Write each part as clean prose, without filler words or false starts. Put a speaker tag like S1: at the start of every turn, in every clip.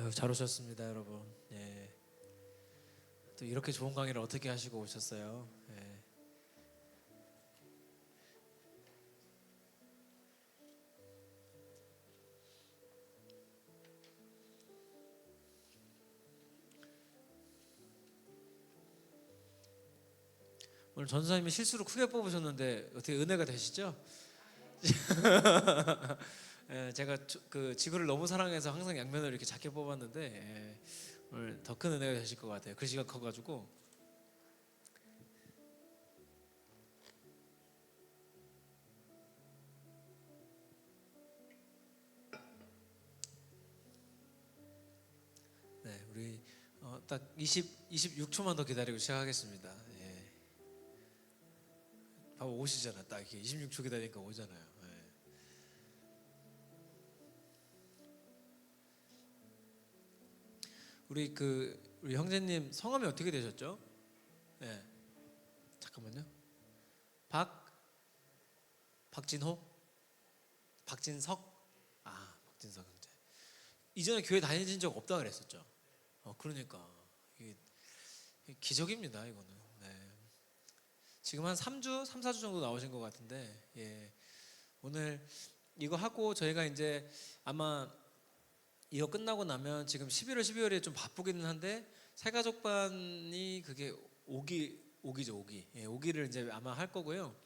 S1: 아유, 잘 오셨습니다, 여러분. 예. 또 이렇게 좋은 강의를 어떻게 하시고 오셨어요? 예. 오늘 전사님이 실수로 크게 뽑으셨는데 어떻게 은혜가 되시죠? 예, 제가 그 지구를 너무 사랑해서 항상 양면을 이렇게 작게 뽑았는데 예, 오늘 더 큰 은혜가 되실 것 같아요. 글씨가 커가지고. 네, 우리 딱 26초만 더 기다리고 시작하겠습니다. 예. 바로 오시잖아. 딱 이렇게 26초 기다리니까 오잖아요. 예. 우리 형제님 성함이 어떻게 되셨죠? 네, 잠깐만요. 박진호, 박진석, 박진석 형제. 이전에 교회 다니신 적 없다 그랬었죠. 그러니까 이게 기적입니다, 이거는. 네. 지금 한 3주, 3, 4주 정도 나오신 것 같은데, 예. 오늘 이거 하고 저희가 이제 아마 이거 끝나고 나면 지금 11월, 12월에 좀 바쁘기는 한데 새가족반이 그게 오기죠. 예, 오기를 이제 아마 할 거고요.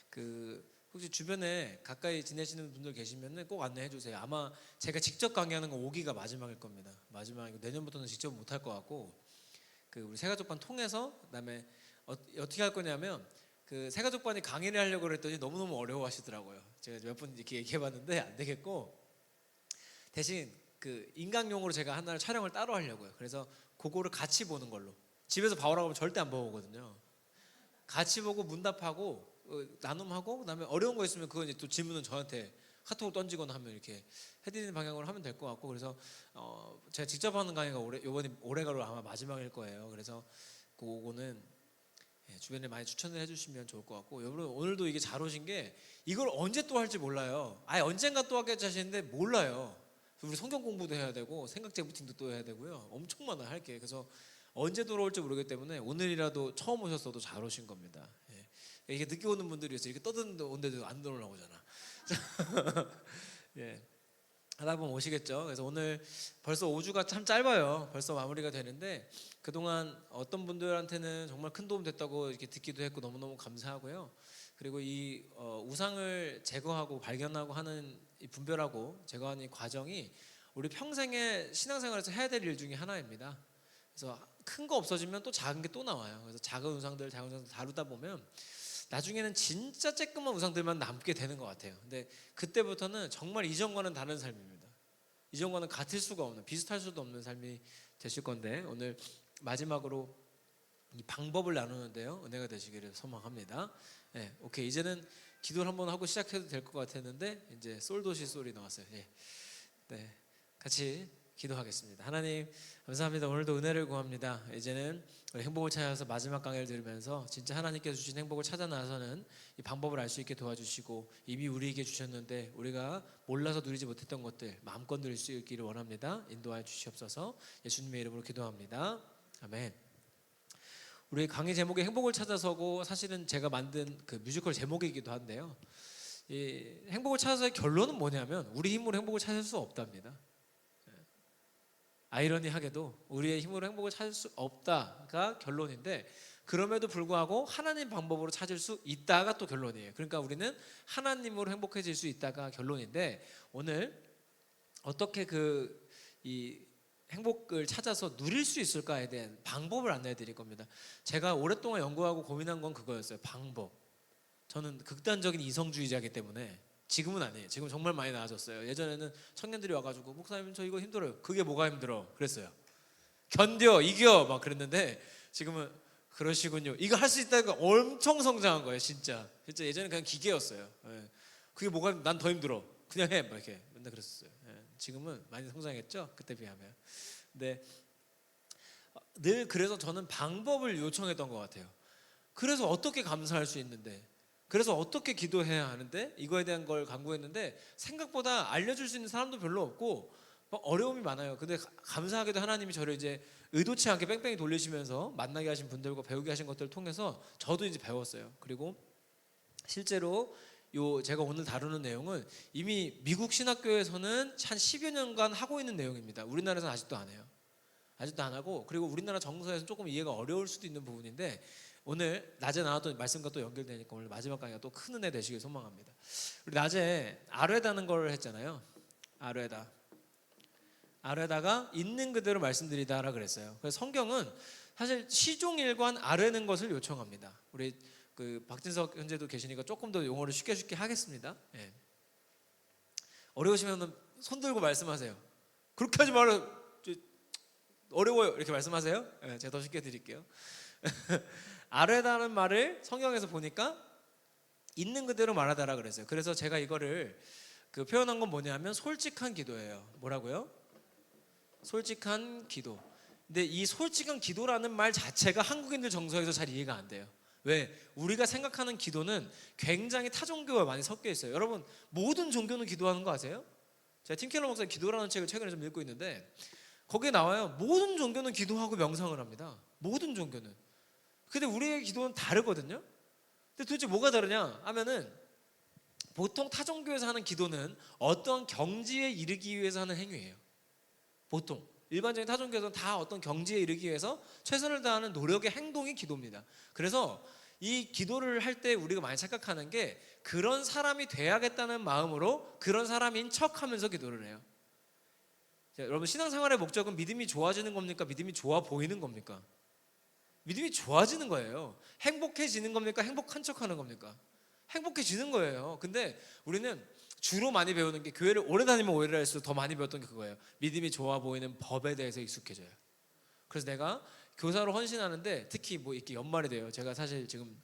S1: 그 혹시 주변에 가까이 지내시는 분들 계시면은 꼭 안내해 주세요. 아마 제가 직접 강의하는 건 오기가 마지막일 겁니다. 마지막이고 내년부터는 직접 못 할 것 같고 그 우리 새가족반 통해서 그다음에 어떻게 할 거냐면 그 새가족반이 강의를 하려고 그랬더니 너무너무 어려워하시더라고요. 제가 몇 번 이렇게 얘기해봤는데 안 되겠고 대신 그 인강용으로 제가 하나를 촬영을 따로 하려고요. 그래서 그거를 같이 보는 걸로. 집에서 봐오라고 하면 절대 안 보거든요. 같이 보고 문답하고 나눔하고 그다음에 어려운 거 있으면 그건 이제 또 질문은 저한테 카톡을 던지거나 하면 이렇게 해드리는 방향으로 하면 될 것 같고 그래서 제가 직접 하는 강의가 이번에 올해가로 아마 마지막일 거예요. 그래서 그거는 주변에 많이 추천을 해주시면 좋을 것 같고 여러분 오늘도 이게 잘 오신 게 이걸 언제 또 할지 몰라요. 언젠가 또 하겠지 하시는데 몰라요. 우리 성경 공부도 해야 되고 생각 재부팅도 또 해야 되고요. 엄청 많아요 할 게. 그래서 언제 돌아올지 모르기 때문에 오늘이라도 처음 오셨어도 잘 오신 겁니다. 예. 이게 늦게 오는 분들이 있어요. 이렇게 떠드는데도 안 올라오잖아. 예. 하다 보면 오시겠죠. 그래서 오늘 벌써 5주가 참 짧아요. 벌써 마무리가 되는데 그동안 어떤 분들한테는 정말 큰 도움 됐다고 이렇게 듣기도 했고 너무너무 감사하고요. 그리고 이 우상을 제거하고 발견하고 하는 이 분별하고 제거하는 이 과정이 우리 평생의 신앙생활에서 해야 될 일 중에 하나입니다. 그래서 큰 거 없어지면 또 작은 게 또 나와요. 그래서 작은 우상들 다루다 보면 나중에는 진짜 쬐끄만 우상들만 남게 되는 것 같아요. 근데 그때부터는 정말 이전과는 다른 삶입니다. 이전과는 같을 수가 없는, 비슷할 수도 없는 삶이 되실 건데 오늘 마지막으로 이 방법을 나누는데요. 은혜가 되시기를 소망합니다. 네, 오케이. 이제는 기도를 한번 하고 시작해도 될 것 같았는데 이제 솔도시 솔이 나왔어요. 예. 네, 같이 기도하겠습니다. 하나님 감사합니다. 오늘도 은혜를 구합니다. 이제는 우리 행복을 찾아서 마지막 강의를 들으면서 진짜 하나님께서 주신 행복을 찾아 나서는 이 방법을 알 수 있게 도와주시고 이미 우리에게 주셨는데 우리가 몰라서 누리지 못했던 것들 마음껏 누릴 수 있기를 원합니다. 인도하여 주시옵소서. 예수님의 이름으로 기도합니다. 아멘. 우리 강의 제목이 행복을 찾아서고 사실은 제가 만든 그 뮤지컬 제목이기도 한데요. 이 행복을 찾아서의 결론은 뭐냐면 우리 힘으로 행복을 찾을 수 없답니다. 아이러니하게도 우리의 힘으로 행복을 찾을 수 없다가 결론인데 그럼에도 불구하고 하나님 방법으로 찾을 수 있다가 또 결론이에요. 그러니까 우리는 하나님으로 행복해질 수 있다가 결론인데 오늘 어떻게 이 행복을 찾아서 누릴 수 있을까에 대한 방법을 안내해 드릴 겁니다. 제가 오랫동안 연구하고 고민한 건 그거였어요. 방법. 저는 극단적인 이성주의자이기 때문에 지금은 아니에요. 지금 정말 많이 나아졌어요. 예전에는 청년들이 와가지고 목사님 저 이거 힘들어요. 그게 뭐가 힘들어? 그랬어요. 견뎌, 이겨 막 그랬는데 지금은 그러시군요. 이거 할 수 있다니까 엄청 성장한 거예요. 진짜 예전에 그냥 기계였어요. 예. 그게 뭐가 난 더 힘들어. 그냥 해. 막 이렇게 맨날 그랬었어요. 예. 지금은 많이 성장했죠. 그때 비하면. 근데 늘 그래서 저는 방법을 요청했던 것 같아요. 그래서 어떻게 감사할 수 있는데 그래서 어떻게 기도해야 하는데 이거에 대한 걸 강구했는데 생각보다 알려줄 수 있는 사람도 별로 없고 어려움이 많아요. 근데 감사하게도 하나님이 저를 이제 의도치 않게 뺑뺑이 돌리시면서 만나게 하신 분들과 배우게 하신 것들을 통해서 저도 이제 배웠어요. 그리고 실제로 제가 오늘 다루는 내용은 이미 미국 신학교에서는 한 10여 년간 하고 있는 내용입니다. 우리나라에서는 아직도 안 해요. 아직도 안 하고, 그리고 우리나라 정서에서는 조금 이해가 어려울 수도 있는 부분인데 오늘 낮에 나왔던 말씀과 또 연결되니까 오늘 마지막 강의가 또 큰 은혜 되시길 소망합니다. 우리 낮에 아뢰다는 걸 했잖아요. 아뢰다가 있는 그대로 말씀드리다라 그랬어요. 그래서 성경은 사실 시종일관 아뢰는 것을 요청합니다. 우리 그 박진석 현재도 계시니까 조금 더 용어를 쉽게 하겠습니다. 예. 어려우시면 손 들고 말씀하세요. 그렇게 하지 말아요. 어려워요. 이렇게 말씀하세요. 예, 제가 더 쉽게 드릴게요. 아뢰다는 말을 성경에서 보니까 있는 그대로 말하다라 그랬어요. 그래서 제가 이거를 표현한 건 뭐냐면 솔직한 기도예요. 뭐라고요? 솔직한 기도. 근데 이 솔직한 기도라는 말 자체가 한국인들 정서에서 잘 이해가 안 돼요. 왜? 우리가 생각하는 기도는 굉장히 타 종교와 많이 섞여 있어요. 여러분, 모든 종교는 기도하는 거 아세요? 제가 팀 켈러 목사님 기도라는 책을 최근에 좀 읽고 있는데 거기에 나와요. 모든 종교는 기도하고 명상을 합니다. 모든 종교는. 근데 우리의 기도는 다르거든요. 근데 도대체 뭐가 다르냐 하면은 보통 타 종교에서 하는 기도는 어떤 경지에 이르기 위해서 하는 행위예요. 보통 일반적인 타 종교에서는 다 어떤 경지에 이르기 위해서 최선을 다하는 노력의 행동이 기도입니다. 그래서 이 기도를 할 때 우리가 많이 착각하는 게 그런 사람이 돼야겠다는 마음으로 그런 사람인 척하면서 기도를 해요. 자, 여러분, 신앙생활의 목적은 믿음이 좋아지는 겁니까? 믿음이 좋아 보이는 겁니까? 믿음이 좋아지는 거예요. 행복해지는 겁니까? 행복한 척하는 겁니까? 행복해지는 거예요. 근데 우리는 주로 많이 배우는 게, 교회를 오래 다니면 오래 할수록 더 많이 배웠던 게 그거예요. 믿음이 좋아 보이는 법에 대해서 익숙해져요. 그래서 내가 교사로 헌신하는데 특히 뭐 이렇게 연말이 돼요. 제가 사실 지금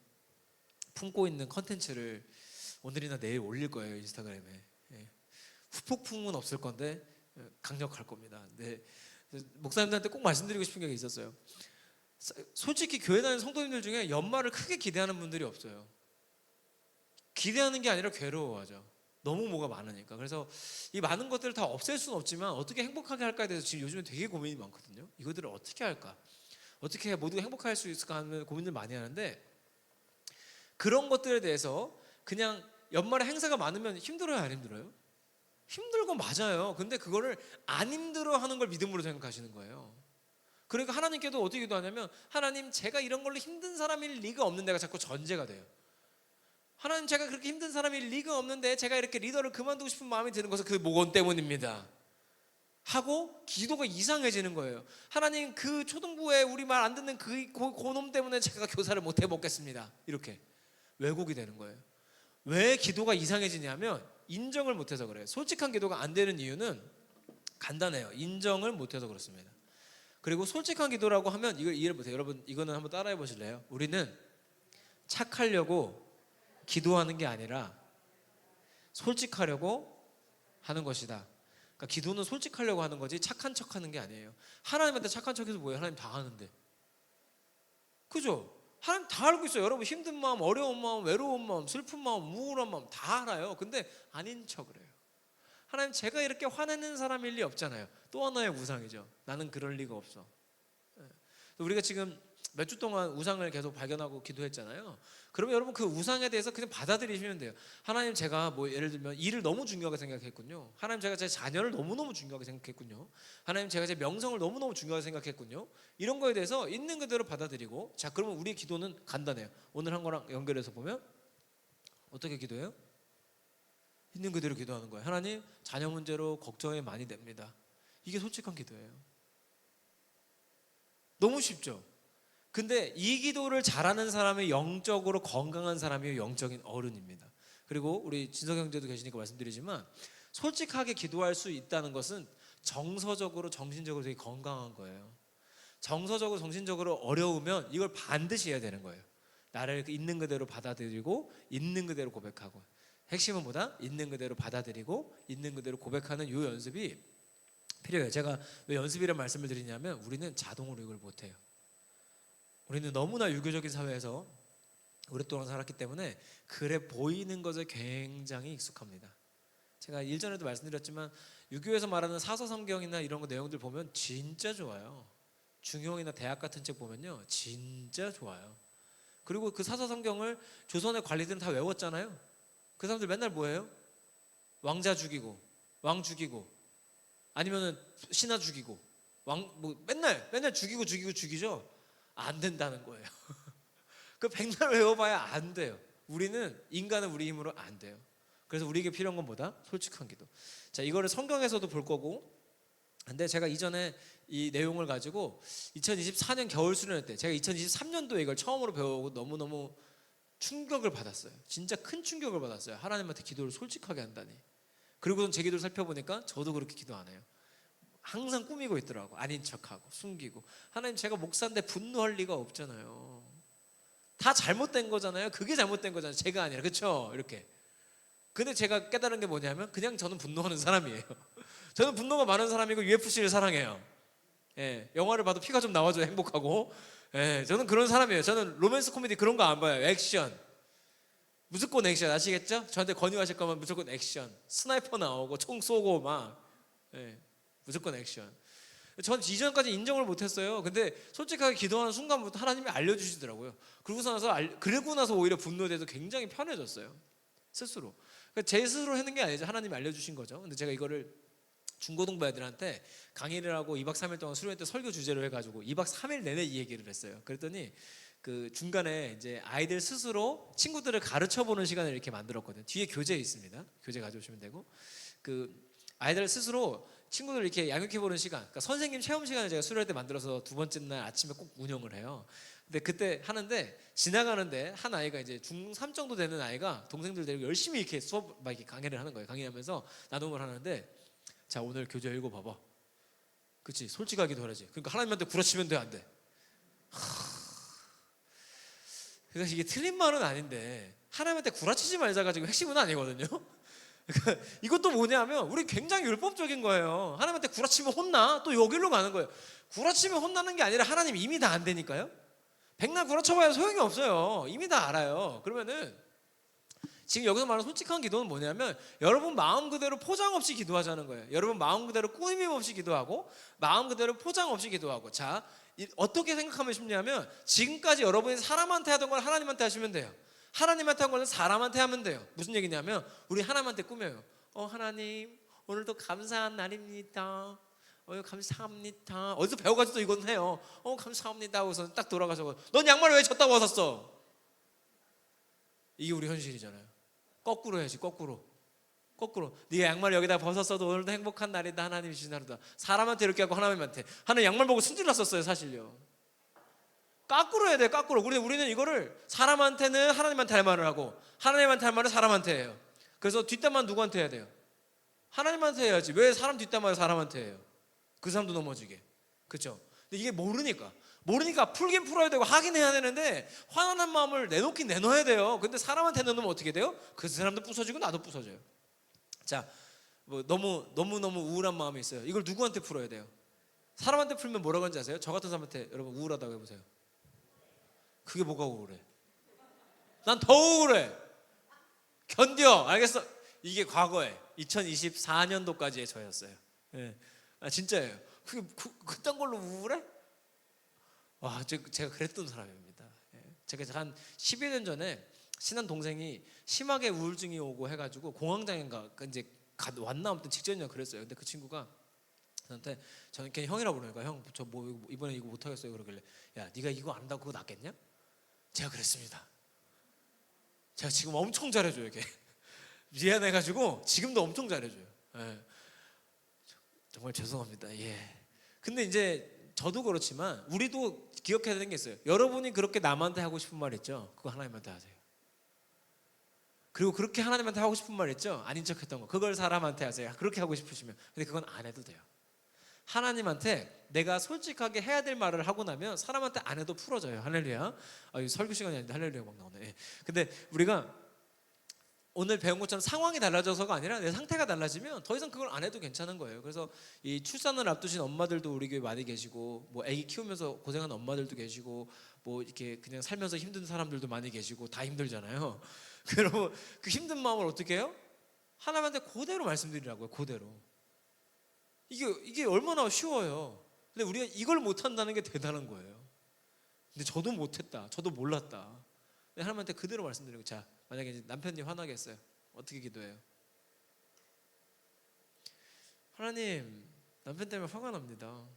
S1: 품고 있는 컨텐츠를 오늘이나 내일 올릴 거예요, 인스타그램에. 예. 후폭풍은 없을 건데 강력할 겁니다. 근데 목사님들한테 꼭 말씀드리고 싶은 게 있었어요. 솔직히 교회 다니는 성도님들 중에 연말을 크게 기대하는 분들이 없어요. 기대하는 게 아니라 괴로워하죠. 너무 뭐가 많으니까. 그래서 이 많은 것들을 다 없앨 수는 없지만 어떻게 행복하게 할까에 대해서 지금 요즘에 되게 고민이 많거든요. 이것들을 어떻게 할까? 어떻게 해야 모두가 행복할 수 있을까 하는 고민을 많이 하는데, 그런 것들에 대해서 그냥 연말에 행사가 많으면 힘들어요, 안 힘들어요? 힘들고 맞아요. 근데 그거를 안 힘들어 하는 걸 믿음으로 생각하시는 거예요. 그러니까 하나님께도 어떻게 기도하냐면, 하나님, 제가 이런 걸로 힘든 사람일 리가 없는 데가 자꾸 전제가 돼요. 하나님, 제가 그렇게 힘든 사람일 리가 없는데 제가 이렇게 리더를 그만두고 싶은 마음이 드는 것은 그 모건 때문입니다 하고 기도가 이상해지는 거예요. 하나님, 그 초등부에 우리 말 안 듣는 그놈 때문에 제가 교사를 못 해먹겠습니다. 이렇게 왜곡이 되는 거예요. 왜 기도가 이상해지냐면 인정을 못해서 그래요. 솔직한 기도가 안 되는 이유는 간단해요. 인정을 못해서 그렇습니다. 그리고 솔직한 기도라고 하면 이걸 이해를 못해요. 여러분, 이거는 한번 따라해 보실래요? 우리는 착하려고 기도하는 게 아니라 솔직하려고 하는 것이다. 그러니까 기도는 솔직하려고 하는 거지 착한 척하는 게 아니에요. 하나님한테 착한 척해서 뭐예요? 하나님 다 아는데. 그죠? 하나님 다 알고 있어요. 여러분, 힘든 마음, 어려운 마음, 외로운 마음, 슬픈 마음, 우울한 마음 다 알아요. 근데 아닌 척을 해요. 하나님, 제가 이렇게 화내는 사람일 리 없잖아요. 또 하나의 우상이죠. 나는 그럴 리가 없어. 우리가 지금 몇 주 동안 우상을 계속 발견하고 기도했잖아요. 그러면 여러분, 그 우상에 대해서 그냥 받아들이시면 돼요. 하나님, 제가 뭐 예를 들면 일을 너무 중요하게 생각했군요. 하나님, 제가 제 자녀를 너무너무 중요하게 생각했군요. 하나님, 제가 제 명성을 너무너무 중요하게 생각했군요. 이런 거에 대해서 있는 그대로 받아들이고, 자, 그러면 우리의 기도는 간단해요. 오늘 한 거랑 연결해서 보면 어떻게 기도해요? 있는 그대로 기도하는 거예요. 하나님, 자녀 문제로 걱정이 많이 됩니다. 이게 솔직한 기도예요. 너무 쉽죠? 근데 이 기도를 잘하는 사람이 영적으로 건강한 사람이 영적인 어른입니다. 그리고 우리 진석 형제도 계시니까 말씀드리지만, 솔직하게 기도할 수 있다는 것은 정서적으로 정신적으로 되게 건강한 거예요. 정서적으로 정신적으로 어려우면 이걸 반드시 해야 되는 거예요. 나를 있는 그대로 받아들이고 있는 그대로 고백하고, 핵심은 뭐다? 있는 그대로 받아들이고 있는 그대로 고백하는 이 연습이 필요해요. 제가 왜 연습이라는 말씀을 드리냐면, 우리는 자동으로 이걸 못해요. 우리는 너무나 유교적인 사회에서 오랫동안 살았기 때문에 그래 보이는 것에 굉장히 익숙합니다. 제가 일전에도 말씀드렸지만 유교에서 말하는 사서성경이나 이런 거 내용들 보면 진짜 좋아요. 중용이나 대학 같은 책 보면요 진짜 좋아요. 그리고 그 사서성경을 조선의 관리들은 다 외웠잖아요. 그 사람들 맨날 뭐예요? 왕자 죽이고 왕 죽이고 아니면은 신하 죽이고 왕 뭐 맨날 죽이죠. 안 된다는 거예요. 그 백날 외워봐야 안 돼요. 인간은 우리 힘으로 안 돼요. 그래서 우리에게 필요한 건 뭐다? 솔직한 기도. 자, 이거를 성경에서도 볼 거고. 근데 제가 이전에 이 내용을 가지고 2024년 겨울 수련회 때 제가 2023년도에 이걸 처음으로 배우고 너무너무 충격을 받았어요. 진짜 큰 충격을 받았어요. 하나님한테 기도를 솔직하게 한다니. 그리고는 제 기도를 살펴보니까 저도 그렇게 기도 안 해요. 항상 꾸미고 있더라고. 아닌 척하고 숨기고. 하나님, 제가 목사인데 분노할 리가 없잖아요. 다 잘못된 거잖아요. 그게 잘못된 거잖아요. 제가 아니라. 그렇죠? 이렇게. 근데 제가 깨달은 게 뭐냐면 그냥 저는 분노하는 사람이에요. 저는 분노가 많은 사람이고 UFC를 사랑해요. 예, 영화를 봐도 피가 좀 나와줘야 행복하고. 예, 저는 그런 사람이에요. 저는 로맨스 코미디 그런 거 안 봐요. 액션. 무조건 액션. 아시겠죠? 저한테 권유하실 거면 무조건 액션. 스나이퍼 나오고 총 쏘고 막. 예, 무조건 액션. 전 이전까지 인정을 못했어요. 근데 솔직하게 기도하는 순간부터 하나님이 알려주시더라고요. 그러고 나서 오히려 분노에 대해서 굉장히 편해졌어요. 스스로. 그러니까 제 스스로 하는 게 아니죠. 하나님이 알려주신 거죠. 근데 제가 이거를 중고등부 애들한테 강의를 하고 2박 3일 동안 수련회 때 설교 주제로 해가지고 2박 3일 내내 이 얘기를 했어요. 그랬더니 그 중간에 이제 아이들 스스로 친구들을 가르쳐 보는 시간을 이렇게 만들었거든요. 뒤에 교재 있습니다. 교재 가져오시면 되고, 그 아이들 스스로 친구들 이렇게 양육해 보는 시간, 그러니까 선생님 체험 시간을 제가 수련회 때 만들어서 두 번째 날 아침에 꼭 운영을 해요. 근데 그때 하는데 지나가는데 한 아이가 이제 중3 정도 되는 아이가 동생들 데리고 열심히 이렇게 수업 막 이렇게 강의를 하는 거예요. 강의하면서 나눔을 하는데, 자, 오늘 교재 읽어봐봐. 그치, 솔직하게 기도하지. 그러니까 하나님한테 구라치면 돼, 안 돼? 그러니까 이게 틀린 말은 아닌데 하나님한테 구라치지 말자가 지금 핵심은 아니거든요. 그러니까 이것도 뭐냐면 우리 굉장히 율법적인 거예요. 하나님한테 구라치면 혼나. 또 여기로 가는 거예요. 구라치면 혼나는 게 아니라 하나님 이미 다 안 되니까요. 백날 구라쳐봐야 소용이 없어요. 이미 다 알아요. 그러면은 지금 여기서 말하는 솔직한 기도는 뭐냐면 여러분 마음 그대로 포장 없이 기도하자는 거예요. 여러분 마음 그대로 꾸밈 없이 기도하고 마음 그대로 포장 없이 기도하고. 자, 어떻게 생각하면 쉽냐면 지금까지 여러분이 사람한테 하던 걸 하나님한테 하시면 돼요. 하나님한테 한 거는 사람한테 하면 돼요. 무슨 얘기냐면 우리 하나님한테 꾸며요. 하나님, 오늘도 감사한 날입니다. 감사합니다. 어디서 배워가지고 이건 해요. 감사합니다 하고서 딱 돌아가서 넌 양말을 왜 졌다 벗었어? 이게 우리 현실이잖아요. 거꾸로 해야지. 거꾸로. 네가 양말을 여기다 벗었어도 오늘도 행복한 날이다. 하나님이 주신 하루다. 사람한테 이렇게 하고 하나님한테. 하나님 양말 보고 승질났었어요 사실요. 거꾸로 해야 돼요. 거꾸로. 우리는 이거를 사람한테는 하나님한테 할 말을 하고 하나님한테 할 말을 사람한테 해요. 그래서 뒷담화는 누구한테 해야 돼요? 하나님한테 해야지. 왜 사람 뒷담화를 사람한테 해요? 그 사람도 넘어지게. 그렇죠? 근데 이게 모르니까 풀긴 풀어야 되고 하긴 해야 되는데 화나는 마음을 내놓긴 내놔야 돼요. 근데 사람한테 내놓으면 어떻게 돼요? 그 사람도 부서지고 나도 부서져요. 자, 뭐 너무 우울한 마음이 있어요. 이걸 누구한테 풀어야 돼요? 사람한테 풀면 뭐라고 하는지 아세요? 저 같은 사람한테 여러분 우울하다고 해보세요. 그게 뭐가 우울해? 난 더 우울해. 견뎌. 알겠어? 이게 과거에 2024년도까지의 저였어요. 예. 진짜예요. 그딴 걸로 우울해? 와, 제가 그랬던 사람입니다. 예. 제가 한 10여 년 전에 친한 동생이 심하게 우울증이 오고 해가지고 공황장애인가 이제 왔나 아무튼 직전이나 그랬어요. 근데 그 친구가 저한테, 저는 그냥 형이라고 부르니까 형, 저 뭐 이번에 이거 못 하겠어요. 그러길래 야, 네가 이거 안 한다고 그거 낫겠냐? 제가 그랬습니다. 제가 지금 엄청 잘해줘요. 이게 미안해가지고 지금도 엄청 잘해줘요. 예. 정말 죄송합니다. 예. 근데 이제 저도 그렇지만 우리도 기억해야 되는 게 있어요. 여러분이 그렇게 남한테 하고 싶은 말 있죠? 그거 하나님한테 하세요. 그리고 그렇게 하나님한테 하고 싶은 말 있죠? 아닌 척했던 거, 그걸 사람한테 하세요. 그렇게 하고 싶으시면. 근데 그건 안 해도 돼요. 하나님한테 내가 솔직하게 해야 될 말을 하고 나면 사람한테 안 해도 풀어져요. 할렐루야. 설교 시간이 아닌데 할렐루야 막 나오네. 예. 근데 우리가 오늘 배운 것처럼 상황이 달라져서가 아니라 내 상태가 달라지면 더 이상 그걸 안 해도 괜찮은 거예요. 그래서 이 출산을 앞두신 엄마들도 우리 교회 많이 계시고, 뭐 아기 키우면서 고생하는 엄마들도 계시고, 뭐 이렇게 그냥 살면서 힘든 사람들도 많이 계시고, 다 힘들잖아요. 그러면 그 힘든 마음을 어떻게 해요? 하나님한테 그대로 말씀드리라고요. 그대로. 이게 얼마나 쉬워요. 근데 우리가 이걸 못한다는 게 대단한 거예요. 근데 저도 못했다, 저도 몰랐다. 근데 하나님한테 그대로 말씀드리고, 자, 만약에 이제 남편이 화나게 했어요. 어떻게 기도해요? 하나님, 남편 때문에 화가 납니다.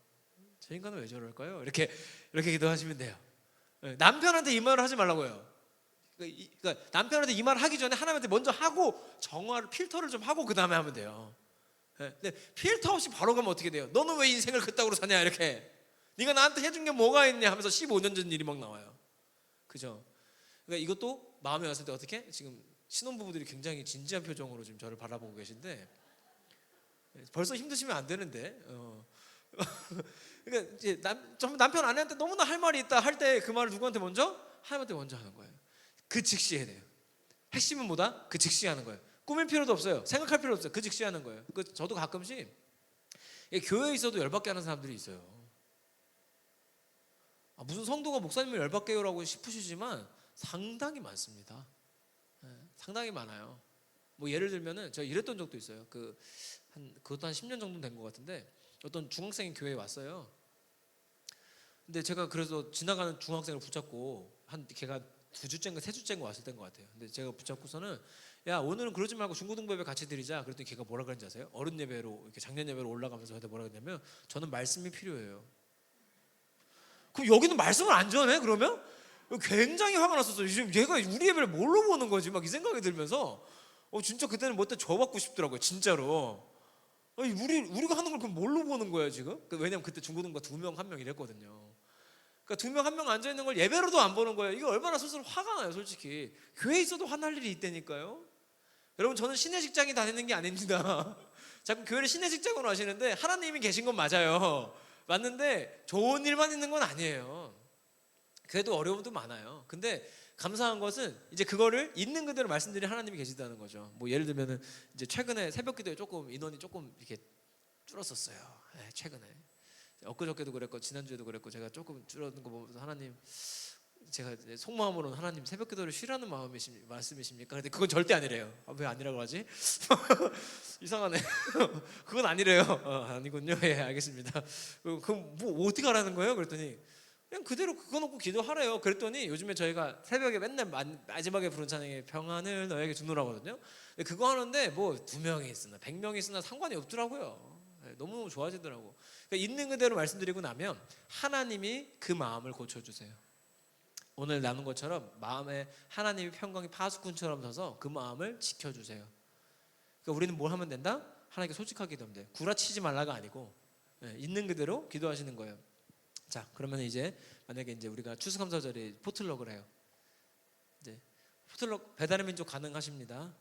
S1: 저 인간은 왜 저럴까요? 이렇게 기도하시면 돼요. 남편한테 이 말을 하지 말라고요. 그러니까 남편한테 이 말을 하기 전에 하나님한테 먼저 하고, 정화를 필터를 좀 하고 그 다음에 하면 돼요. 근데 필터 없이 바로 가면 어떻게 돼요? 너는 왜 인생을 그따구로 사냐, 이렇게. 네가 나한테 해준 게 뭐가 있냐 하면서 15년 전 일이 막 나와요. 그죠? 그러니까 이것도 마음에 왔을 때 어떻게? 지금 신혼부부들이 굉장히 진지한 표정으로 지금 저를 바라보고 계신데, 벌써 힘드시면 안 되는데. 그러니까 이제 남편 아내한테 너무나 할 말이 있다 할 때 그 말을 누구한테 먼저? 하나님한테 먼저 하는 거예요. 그 즉시 해야 돼요. 핵심은 뭐다? 그 즉시 하는 거예요. 꾸밀 필요도 없어요. 생각할 필요도 없어요. 그 즉시 하는 거예요. 저도 가끔씩 교회에 있어도 열받게 하는 사람들이 있어요. 무슨 성도가 목사님을 열받게 해요라고 싶으시지만 상당히 많습니다. 상당히 많아요. 뭐 예를 들면은 제가 이랬던 적도 있어요. 그것도 한 10년 정도 된 것 같은데, 어떤 중학생이 교회에 왔어요. 근데 제가 그래서 지나가는 중학생을 붙잡고, 걔가 2주째인가 3주째인가 왔을 때인 것 같아요. 근데 제가 붙잡고서는, 야, 오늘은 그러지 말고 중고등부 예배 같이 드리자. 그랬더니 걔가 뭐라 그랬는지 아세요? 어른 예배로, 이렇게 작년 예배로 올라가면서 저한테 뭐라 그랬냐면, 저는 말씀이 필요해요. 그럼 여기는 말씀을 안 전해? 그러면? 굉장히 화가 났었어요. 지금 얘가 우리 예배를 뭘로 보는 거지? 막 이 생각이 들면서, 진짜 그때는 뭐 저 받고 싶더라고요. 진짜로. 아니, 우리가 하는 걸 그럼 뭘로 보는 거야 지금? 왜냐면 그때 중고등부가 2명 1명 이랬거든요. 그러니까 2명 1명 앉아 있는 걸 예배로도 안 보는 거예요. 이거 얼마나 스스로 화가 나요, 솔직히. 교회에 있어도 화날 일이 있다니까요. 여러분, 저는 신의 직장이 다니는 게 아닙니다. 자꾸 교회를 신의 직장으로 하시는데, 하나님이 계신 건 맞아요. 맞는데 좋은 일만 있는 건 아니에요. 그래도 어려움도 많아요. 근데 감사한 것은 이제 그거를 있는 그대로 말씀드린 하나님이 계시다는 거죠. 뭐 예를 들면은 이제 최근에 새벽기도에 조금 인원이 조금 이렇게 줄었었어요. 최근에 엊그저께도 그랬고 지난주에도 그랬고, 제가 조금 줄어든 거 보면서 하나님, 제가 이제 속마음으로는 하나님 새벽기도를 쉬라는 말씀이십니까? 근데 그건 절대 아니래요. 왜 아니라고 하지? 이상하네. 그건 아니래요. 아니군요. 예, 알겠습니다. 그럼 뭐 어떻게 하라는 거예요? 그랬더니 그냥 그대로 그거 놓고 기도하래요. 그랬더니 요즘에 저희가 새벽에 맨날 마지막에 부른 찬양에 평안을 너에게 주노라거든요. 그거 하는데 뭐 2명이 있으나 100명이 있으나 상관이 없더라고요. 너무 좋아지더라고. 그러니까 있는 그대로 말씀드리고 나면 하나님이 그 마음을 고쳐주세요. 오늘 나눈 것처럼 마음에 하나님의 평강이 파수꾼처럼 서서 그 마음을 지켜주세요. 그러니까 우리는 뭘 하면 된다? 하나님께 솔직하게 기도하면 돼요. 구라치지 말라가 아니고 있는 그대로 기도하시는 거예요. 자, 그러면 이제 만약에 이제 우리가 추수감사절에 포틀럭을 해요. 이제 포틀럭 배달의 민족 가능하십니다.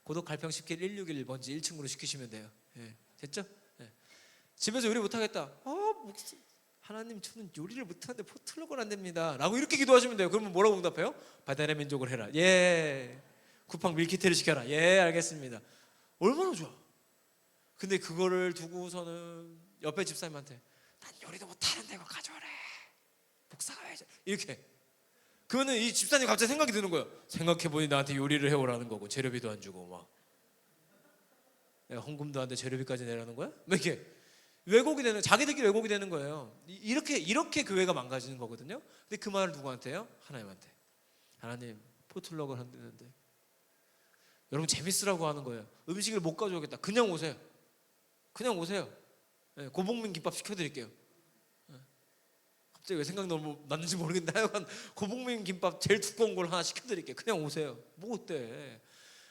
S1: 고독 갈평 10길 161번지 1층으로 시키시면 돼요. 됐죠? 집에서 요리 못하겠다. 하나님, 저는 요리를 못하는데 포틀럭은 안 됩니다 라고 이렇게 기도하시면 돼요. 그러면 뭐라고 응답해요? 배달의 민족을 해라. 예. 쿠팡 밀키트를 시켜라. 예, 알겠습니다. 얼마나 좋아. 근데 그거를 두고서는 옆에 집사님한테, 난 요리도 못하는데 이거 가져오래. 목사가 왜 이렇게. 그러면 이 집사님 갑자기 생각이 드는 거예요. 생각해보니 나한테 요리를 해오라는 거고 재료비도 안 주고 막 내가 헌금도 안 돼 재료비까지 내라는 거야? 왜 이렇게 왜곡이 되는, 자기들끼리 왜곡이 되는 거예요. 이렇게 교회가 망가지는 거거든요. 근데 그 말을 누구한테 해요? 하나님한테. 하나님, 포틀럭을 한다는데 여러분 재밌으라고 하는 거예요. 음식을 못 가져오겠다. 그냥 오세요. 그냥 오세요. 고복민 김밥 시켜드릴게요. 갑자기 왜 생각났는지 모르겠는데 하여간 고복민 김밥 제일 두꺼운 걸 하나 시켜드릴게요. 그냥 오세요. 뭐 어때?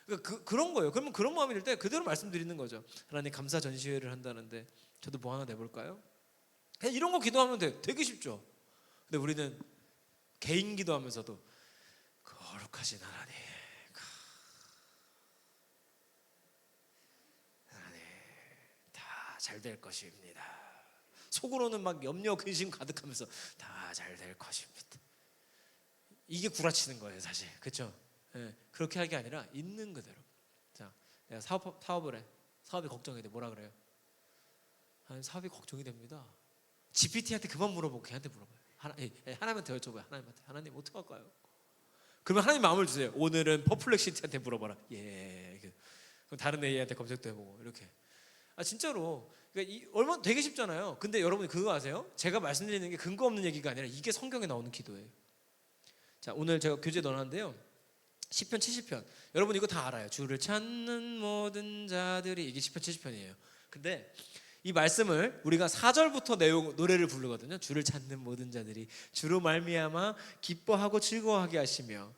S1: 그러니까 그런 거예요. 그러면 그런 마음이 들 때 그대로 말씀드리는 거죠. 하나님, 감사 전시회를 한다는데 저도 뭐 하나 내볼까요? 그냥 이런 거 기도하면 돼. 되게 쉽죠. 근데 우리는 개인 기도하면서도 거룩하신 하나님, 다 잘 될 것입니다. 속으로는 막 염려 근심 가득하면서 다 잘 될 것입니다. 이게 구라치는 거예요, 사실. 그렇죠? 그렇게 할 게 아니라 있는 그대로. 자, 내가 사업을 해. 사업이 걱정이 돼. 뭐라 그래요? 하나님, 사업이 걱정이 됩니다. GPT한테 그만 물어보고 걔한테 물어봐요. 하나님한테 여쭤봐요. 하나님 어떡할까요? 그러면 하나님 마음을 주세요. 오늘은 퍼플렉시티한테 물어봐라. 예. 그럼 다른 A한테 검색도 해보고 이렇게. 아 진짜로. 그러니까 얼마나 되게 쉽잖아요. 근데 여러분 그거 아세요? 제가 말씀드리는 게 근거 없는 얘기가 아니라 이게 성경에 나오는 기도예요. 자 오늘 제가 교재 넣어놨는데요. 시편 70편. 여러분 이거 다 알아요. 주를 찾는 모든 자들이, 이게 시편 70편이에요. 근데 이 말씀을 우리가 4절부터 노래를 부르거든요. 주를 찾는 모든 자들이 주로 말미암아 기뻐하고 즐거워하게 하시며.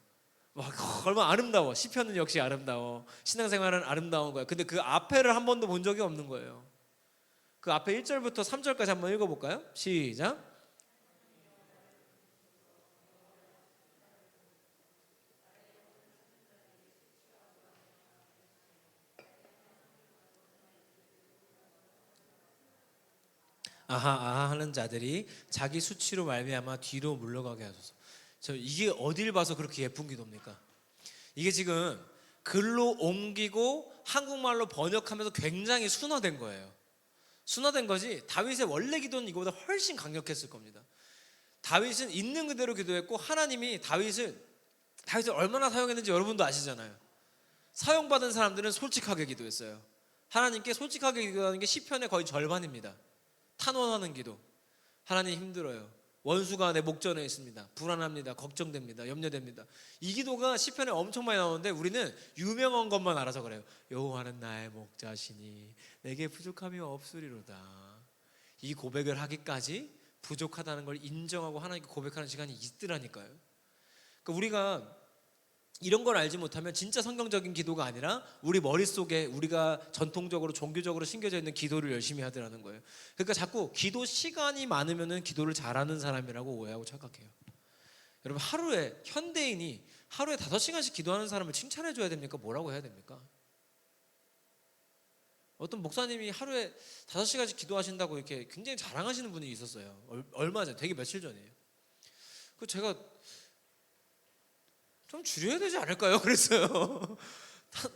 S1: 와, 얼마나 아름다워. 시편은 역시 아름다워. 신앙생활은 아름다운 거야. 근데 그 앞에를 한 번도 본 적이 없는 거예요. 그 앞에 1절부터 3절까지 한번 읽어볼까요? 시작. 아하 아하 하는 자들이 자기 수치로 말미암아 뒤로 물러가게 하소서. 저 이게 어딜 봐서 그렇게 예쁜 기도입니까? 이게 지금 글로 옮기고 한국말로 번역하면서 굉장히 순화된 거예요. 순화된 거지 다윗의 원래 기도는 이거보다 훨씬 강력했을 겁니다. 다윗은 있는 그대로 기도했고 하나님이 다윗을 얼마나 사용했는지 여러분도 아시잖아요. 사용받은 사람들은 솔직하게 기도했어요. 하나님께 솔직하게 기도하는 게 시편의 거의 절반입니다. 탄원하는 기도. 하나님 힘들어요. 원수가 내 목전에 있습니다. 불안합니다. 걱정됩니다. 염려됩니다. 이 기도가 시편에 엄청 많이 나오는데 우리는 유명한 것만 알아서 그래요. 여호와는 나의 목자시니 내게 부족함이 없으리로다. 이 고백을 하기까지 부족하다는 걸 인정하고 하나님께 고백하는 시간이 있더라니까요. 그러니까 우리가 이런 걸 알지 못하면 진짜 성경적인 기도가 아니라 우리 머릿속에 우리가 전통적으로 종교적으로 심겨져 있는 기도를 열심히 하더라는 거예요. 그러니까 자꾸 기도 시간이 많으면 기도를 잘하는 사람이라고 오해하고 착각해요. 여러분 현대인이 하루에 5시간씩 기도하는 사람을 칭찬해 줘야 됩니까? 뭐라고 해야 됩니까? 어떤 목사님이 하루에 5시간씩 기도하신다고 이렇게 굉장히 자랑하시는 분이 있었어요. 얼마 전, 되게 며칠 전이에요. 그 제가 좀 줄여야 되지 않을까요? 그랬어요.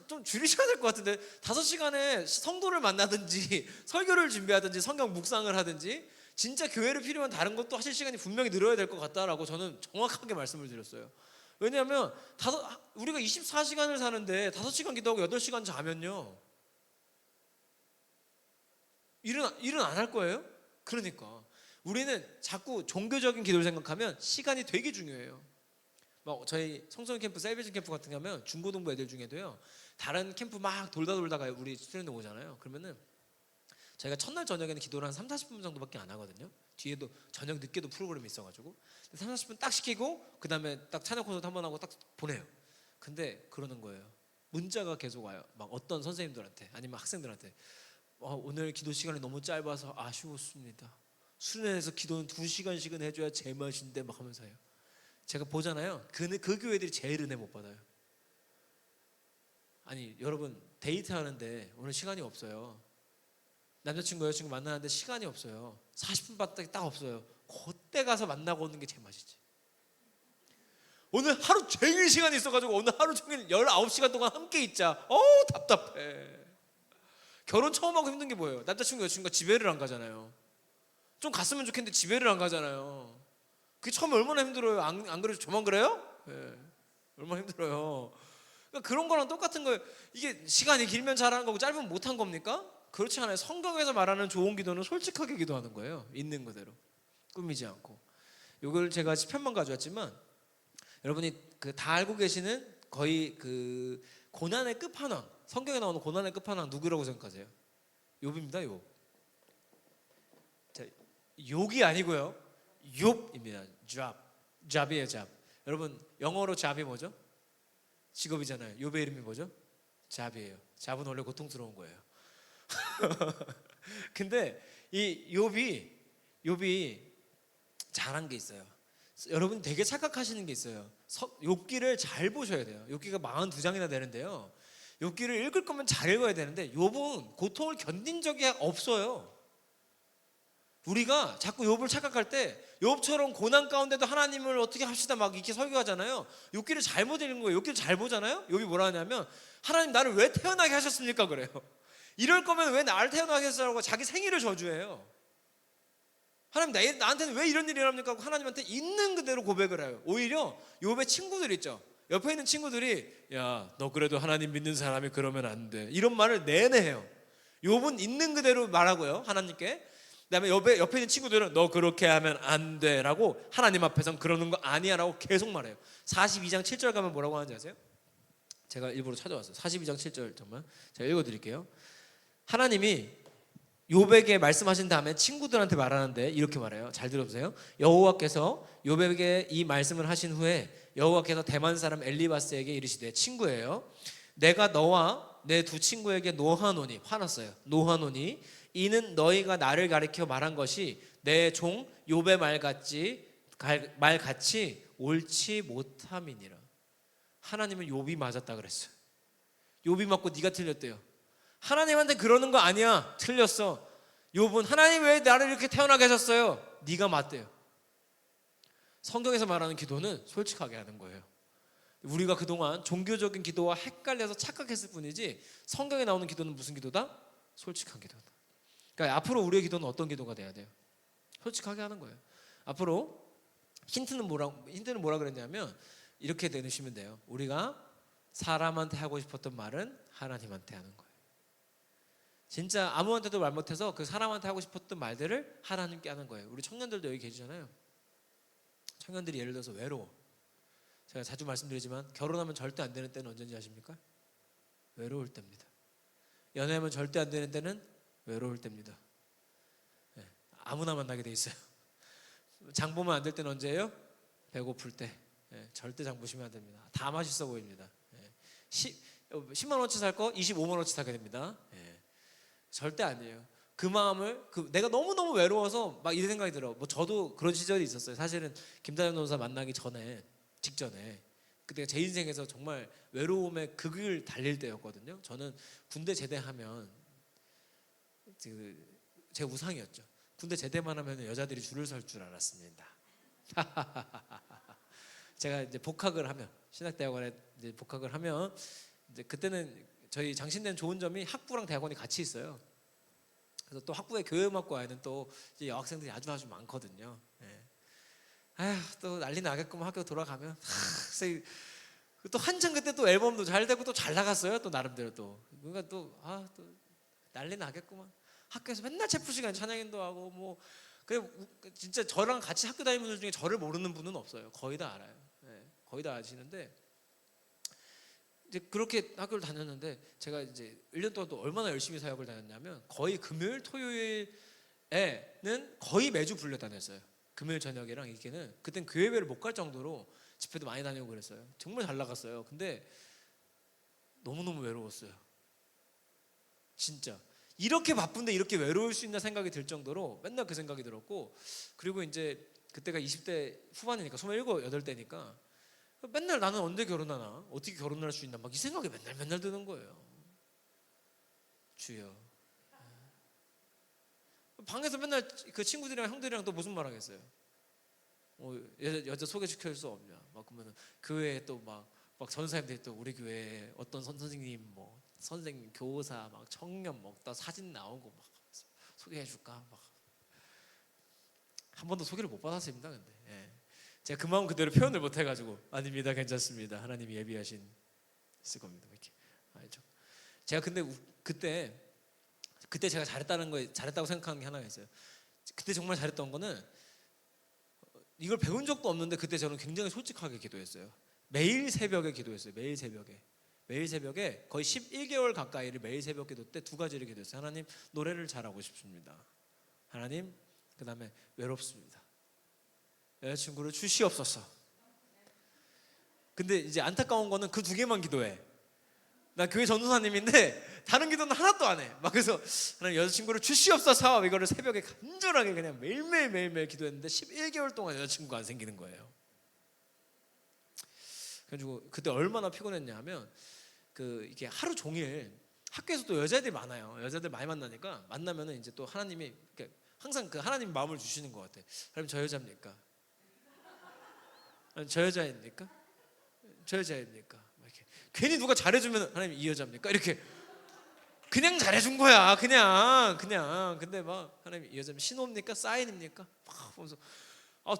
S1: 좀 줄이셔야 될 것 같은데 5시간에 성도를 만나든지 설교를 준비하든지 성경 묵상을 하든지 진짜 교회를 필요한 다른 것도 하실 시간이 분명히 늘어야 될 것 같다라고 저는 정확하게 말씀을 드렸어요. 왜냐하면 우리가 24시간을 사는데 5시간 기도하고 8시간 자면요 일은 안 할 거예요? 그러니까 우리는 자꾸 종교적인 기도를 생각하면 시간이 되게 중요해요. 막 저희 청소년 캠프, 셀베이션 캠프 같은 거 하면 중고등부 애들 중에도요 다른 캠프 막 돌다가 우리 스튜던트 오잖아요. 그러면은 저희가 첫날 저녁에는 기도를 한 30-40분 정도밖에 안 하거든요. 뒤에도 저녁 늦게도 프로그램이 있어가지고 30-40분 딱 시키고 그 다음에 딱 찬양 콘서트 한번 하고 딱 보내요. 근데 그러는 거예요. 문자가 계속 와요. 막 어떤 선생님들한테 아니면 학생들한테 오늘 기도 시간이 너무 짧아서 아쉬웠습니다. 수련회에서 기도는 2시간씩은 해줘야 제맛인데 막 하면서요. 제가 보잖아요. 그 교회들이 제일 은혜 못 받아요. 아니 여러분 데이트하는데 오늘 시간이 없어요. 남자친구 여자친구 만나는데 시간이 없어요. 40분밖에 딱 없어요. 그때 가서 만나고 오는 게 제일 맛이지. 오늘 하루 종일 시간이 있어가지고 오늘 하루 종일 19시간 동안 함께 있자. 답답해. 결혼 처음 하고 힘든 게 뭐예요? 남자친구 여자친구가 집에를 안 가잖아요. 좀 갔으면 좋겠는데 집에를 안 가잖아요. 그게 처음에 얼마나 힘들어요. 안 그래도 저만 그래요? 네. 얼마나 힘들어요. 그러니까 그런 거랑 똑같은 거예요. 이게 시간이 길면 잘하는 거고 짧으면 못한 겁니까? 그렇지 않아요. 성경에서 말하는 좋은 기도는 솔직하게 기도하는 거예요. 있는 그대로 꾸미지 않고. 이걸 제가 시편만 가져왔지만 여러분이 다 알고 계시는 거의 그 고난의 끝판왕, 성경에 나오는 고난의 끝판왕 누구라고 생각하세요? 욥입니다. 욥. 자, 욕이 아니고요. 욥입니다. 잡이에요. 잡. 여러분 영어로 잡이 뭐죠? 직업이잖아요. 욥의 이름이 뭐죠? 잡이에요. 잡은 원래 고통스러운 거예요. 근데 이 욥이 잘한 게 있어요. 여러분 되게 착각하시는 게 있어요. 욥기를 잘 보셔야 돼요. 욥기가 42장이나 되는데요. 욥기를 읽을 거면 잘 읽어야 되는데 욥은 고통을 견딘 적이 없어요. 우리가 자꾸 욥을 착각할 때 욥처럼 고난 가운데도 하나님을 어떻게 합시다 막 이렇게 설교하잖아요. 욥기를 잘못 읽는 거예요. 욥기를 잘 보잖아요. 욥이 뭐라 하냐면 하나님 나를 왜 태어나게 하셨습니까? 그래요. 이럴 거면 왜 나를 태어나게 하셨다고 자기 생일을 저주해요. 하나님 나한테는 왜 이런 일이 일어납니까? 하고 하나님한테 있는 그대로 고백을 해요. 오히려 욥의 친구들 있죠. 옆에 있는 친구들이 야, 너 그래도 하나님 믿는 사람이 그러면 안 돼. 이런 말을 내내 해요. 욥은 있는 그대로 말하고요. 하나님께. 그다음에 옆에 있는 친구들은 너 그렇게 하면 안 돼라고 하나님 앞에선 그러는 거 아니야라고 계속 말해요. 42장 7절 가면 뭐라고 하는지 아세요? 제가 일부러 찾아왔어요. 42장 7절 정말 제가 읽어드릴게요. 하나님이 욥에게 말씀하신 다음에 친구들한테 말하는데 이렇게 말해요. 잘 들어보세요. 여호와께서 욥에게 이 말씀을 하신 후에 여호와께서 대만 사람 엘리바스에게 이르시되 친구예요. 내가 너와 내 두 친구에게 노하노니 화났어요. 노하노니 이는 너희가 나를 가리켜 말한 것이 내 종 욥의 말같이 옳지 못함이니라. 하나님은 욥이 맞았다 그랬어요. 욥이 맞고 네가 틀렸대요. 하나님한테 그러는 거 아니야. 틀렸어. 욥은 하나님 왜 나를 이렇게 태어나게 하셨어요? 네가 맞대요. 성경에서 말하는 기도는 솔직하게 하는 거예요. 우리가 그동안 종교적인 기도와 헷갈려서 착각했을 뿐이지 성경에 나오는 기도는 무슨 기도다? 솔직한 기도다. 그러니까 앞으로 우리의 기도는 어떤 기도가 돼야 돼요? 솔직하게 하는 거예요. 앞으로 힌트는 뭐라 그랬냐면 이렇게 내놓으시면 돼요. 우리가 사람한테 하고 싶었던 말은 하나님한테 하는 거예요. 진짜 아무한테도 말 못해서 그 사람한테 하고 싶었던 말들을 하나님께 하는 거예요. 우리 청년들도 여기 계시잖아요. 청년들이 예를 들어서 외로워. 제가 자주 말씀드리지만 결혼하면 절대 안 되는 때는 언제인지 아십니까? 외로울 때입니다. 연애하면 절대 안 되는 때는 외로울 때입니다. 네, 아무나 만나게 돼 있어요. 장 보면 안 될 때는 언제예요? 배고플 때. 네, 절대 장 보시면 안 됩니다. 다 맛있어 보입니다. 네, 10만 원어치 살 거 25만 원어치 사게 됩니다. 네, 절대 아니에요. 그 마음을 내가 너무너무 외로워서 막 이런 생각이 들어. 뭐 저도 그런 시절이 있었어요. 사실은 김다현 변호사 만나기 직전에 그때가 제 인생에서 정말 외로움의 극을 달릴 때였거든요. 저는 군대 제대하면 제 우상이었죠. 군대 제대만 하면 여자들이 줄을 설 줄 알았습니다. 제가 이제 복학을 하면 신학대학원에 이제 복학을 하면 이제 그때는 저희 장신대는 좋은 점이 학부랑 대학원이 같이 있어요. 그래서 또 학부의 교회음악과에는 또 이제 여학생들이 아주 많거든요. 네. 아휴 또 난리 나겠구만. 학교 돌아가면 또 한참 그때 또 앨범도 잘 되고 또 잘 나갔어요. 또 나름대로 또 그러니까 또 난리 나겠구만. 학교에서 맨날 체프 시간 찬양인도 하고 뭐 진짜 저랑 같이 학교 다니는 분들 중에 저를 모르는 분은 없어요. 거의 다 알아요. 네, 거의 다 아시는데 이제 그렇게 학교를 다녔는데 제가 이제 1년 동안 또 얼마나 열심히 사역을 다녔냐면 거의 금요일 토요일에는 거의 매주 불려 다녔어요. 금요일 저녁이랑 이렇게는 그땐 교회를 못 갈 정도로 집회도 많이 다니고 그랬어요. 정말 잘 나갔어요. 근데 너무너무 외로웠어요. 진짜 이렇게 바쁜데 이렇게 외로울 수 있나 생각이 들 정도로 맨날 그 생각이 들었고, 그리고 이제 그때가 20대 후반이니까 27, 8대니까 맨날 나는 언제 결혼하나, 어떻게 결혼을 할 수 있나 막 이 생각이 맨날 드는 거예요. 주여. 방에서 맨날 그 친구들이랑 형들이랑 또 무슨 말 하겠어요. 여자 소개시켜줄 수 없냐. 막 그러면 교회에 또 막 전사님들이 또 우리 교회에 어떤 선생님 뭐 선생님 교사 막 청년 먹다 사진 나오고 막 소개해줄까 막 한 번도 소개를 못 받았습니다. 근데 제가 그 마음 그대로 표현을 못 해가지고 아닙니다, 괜찮습니다, 하나님이 예비하신 있을 겁니다 이렇게 알죠. 제가 근데 그때 제가 잘했다고 생각하는 게 하나가 있어요. 그때 정말 잘했던 거는 이걸 배운 적도 없는데 그때 저는 굉장히 솔직하게 기도했어요. 매일 새벽에 기도했어요. 매일 새벽에 거의 11개월 가까이를 매일 새벽 기도 때 두 가지를 기도했어요. 하나님, 노래를 잘하고 싶습니다. 하나님, 그 다음에 외롭습니다. 여자친구를 주시옵소서. 근데 이제 안타까운 거는 그 두 개만 기도해. 나 교회 전도사님인데 다른 기도는 하나도 안 해. 막 그래서 하나님 여자친구를 주시옵소서 이거를 새벽에 간절하게 그냥 매일 기도했는데 11개월 동안 여자친구가 안 생기는 거예요. 그래가지고 그때 얼마나 피곤했냐 하면 이게 하루 종일 학교에서 또 여자애들이 많아요. 여자들 많이 만나니까 만나면은 이제 또 하나님이 항상 그 하나님 마음을 주시는 것 같아. 하나님, 저 여자입니까? 저 여자입니까? 저 여자입니까? 이렇게 괜히 누가 잘해주면 하나님, 이 여자입니까? 이렇게 그냥 잘해준 거야. 그냥 근데 막 하나님, 이 여자면 신호입니까? 사인입니까? 막 보면서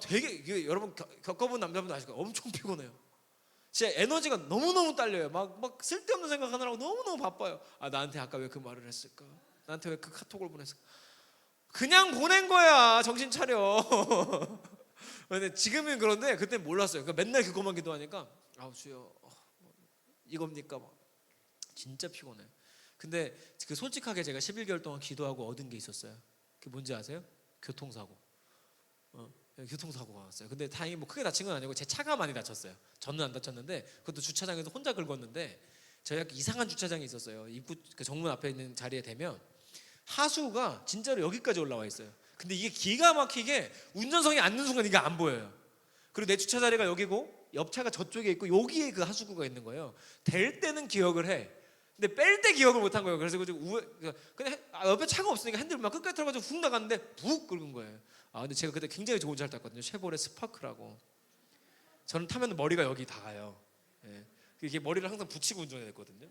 S1: 되게 여러분 겪어본 남자분들 아실 거예요. 엄청 피곤해요. 제 에너지가 너무너무 딸려요. 막 쓸데없는 생각하느라고 너무너무 바빠요. 아, 나한테 아까 왜 그 말을 했을까? 나한테 왜 그 카톡을 보냈을까? 그냥 보낸 거야. 정신 차려. 근데 지금은 그런데 그때 몰랐어요. 그러니까 맨날 그것만 기도하니까 아우 주여 이겁니까? 막 진짜 피곤해. 근데 그 솔직하게 제가 11개월 동안 기도하고 얻은 게 있었어요. 그게 뭔지 아세요? 교통사고. 교통사고가 왔어요. 근데 다행히 뭐 크게 다친 건 아니고 제 차가 많이 다쳤어요. 저는 안 다쳤는데 그것도 주차장에서 혼자 긁었는데 저희가 이상한 주차장이 있었어요. 입구 그 정문 앞에 있는 자리에 대면 하수가 진짜로 여기까지 올라와 있어요. 근데 이게 기가 막히게 운전석에 앉는 순간 이게 안 보여요. 그리고 내 주차 자리가 여기고 옆 차가 저쪽에 있고 여기에 그 하수구가 있는 거예요. 될 때는 기억을 해. 근데 뺄 때 기억을 못 한 거예요. 그래서 그냥 옆에 차가 없으니까 핸들만 끝까지 들어가지고 훅 나갔는데 북 긁은 거예요. 아, 근데 제가 그때 굉장히 좋은 차를 탔거든요. 쉐보레 스파크라고. 저는 타면 머리가 여기 닿아요. 예. 이게 머리를 항상 붙이고 운전해야 됐거든요.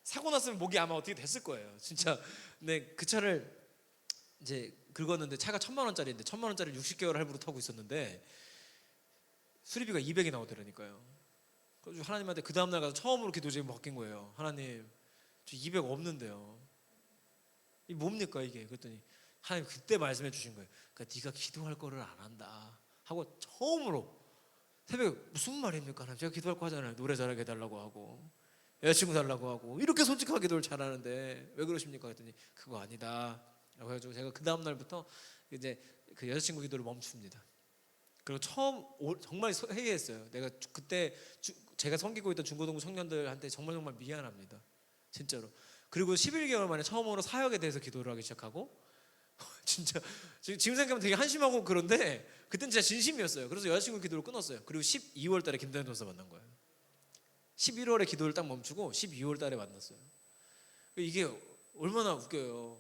S1: 사고 났으면 목이 아마 어떻게 됐을 거예요. 진짜. 근데 그 차를 이제 긁었는데 차가 1,000만 원짜리인데 1,000만 원짜리 60개월 할부로 타고 있었는데 수리비가 200이 나오더라니까요. 그래서 하나님한테 그 다음날 가서 처음으로 기도 제목이 바뀐 거예요. 하나님, 저 200 없는데요. 이 뭡니까 이게? 그랬더니 하나님 그때 말씀해 주신 거예요. 그러니까 네가 기도할 거를 안 한다 하고 처음으로 새벽에 무슨 말입니까? 하나님, 제가 기도할 거 하잖아요. 노래 잘하게 해달라고 하고 여자친구 달라고 하고 이렇게 솔직하게 기도를 잘하는데 왜 그러십니까? 그랬더니 그거 아니다. 그래가지고 제가 그 다음 날부터 이제 그 여자친구 기도를 멈춥니다. 그리고 처음 정말 회개했어요. 내가 그때 제가 섬기고 있던 중고등부 청년들한테 정말 미안합니다. 진짜로. 그리고 11개월 만에 처음으로 사역에 대해서 기도를 하기 시작하고 진짜 지금 생각하면 되게 한심하고 그런데 그땐 진짜 진심이었어요. 그래서 여자친구 기도를 끊었어요. 그리고 12월 달에 김다현 전사 만난 거예요. 11월에 기도를 딱 멈추고 12월 달에 만났어요. 이게 얼마나 웃겨요.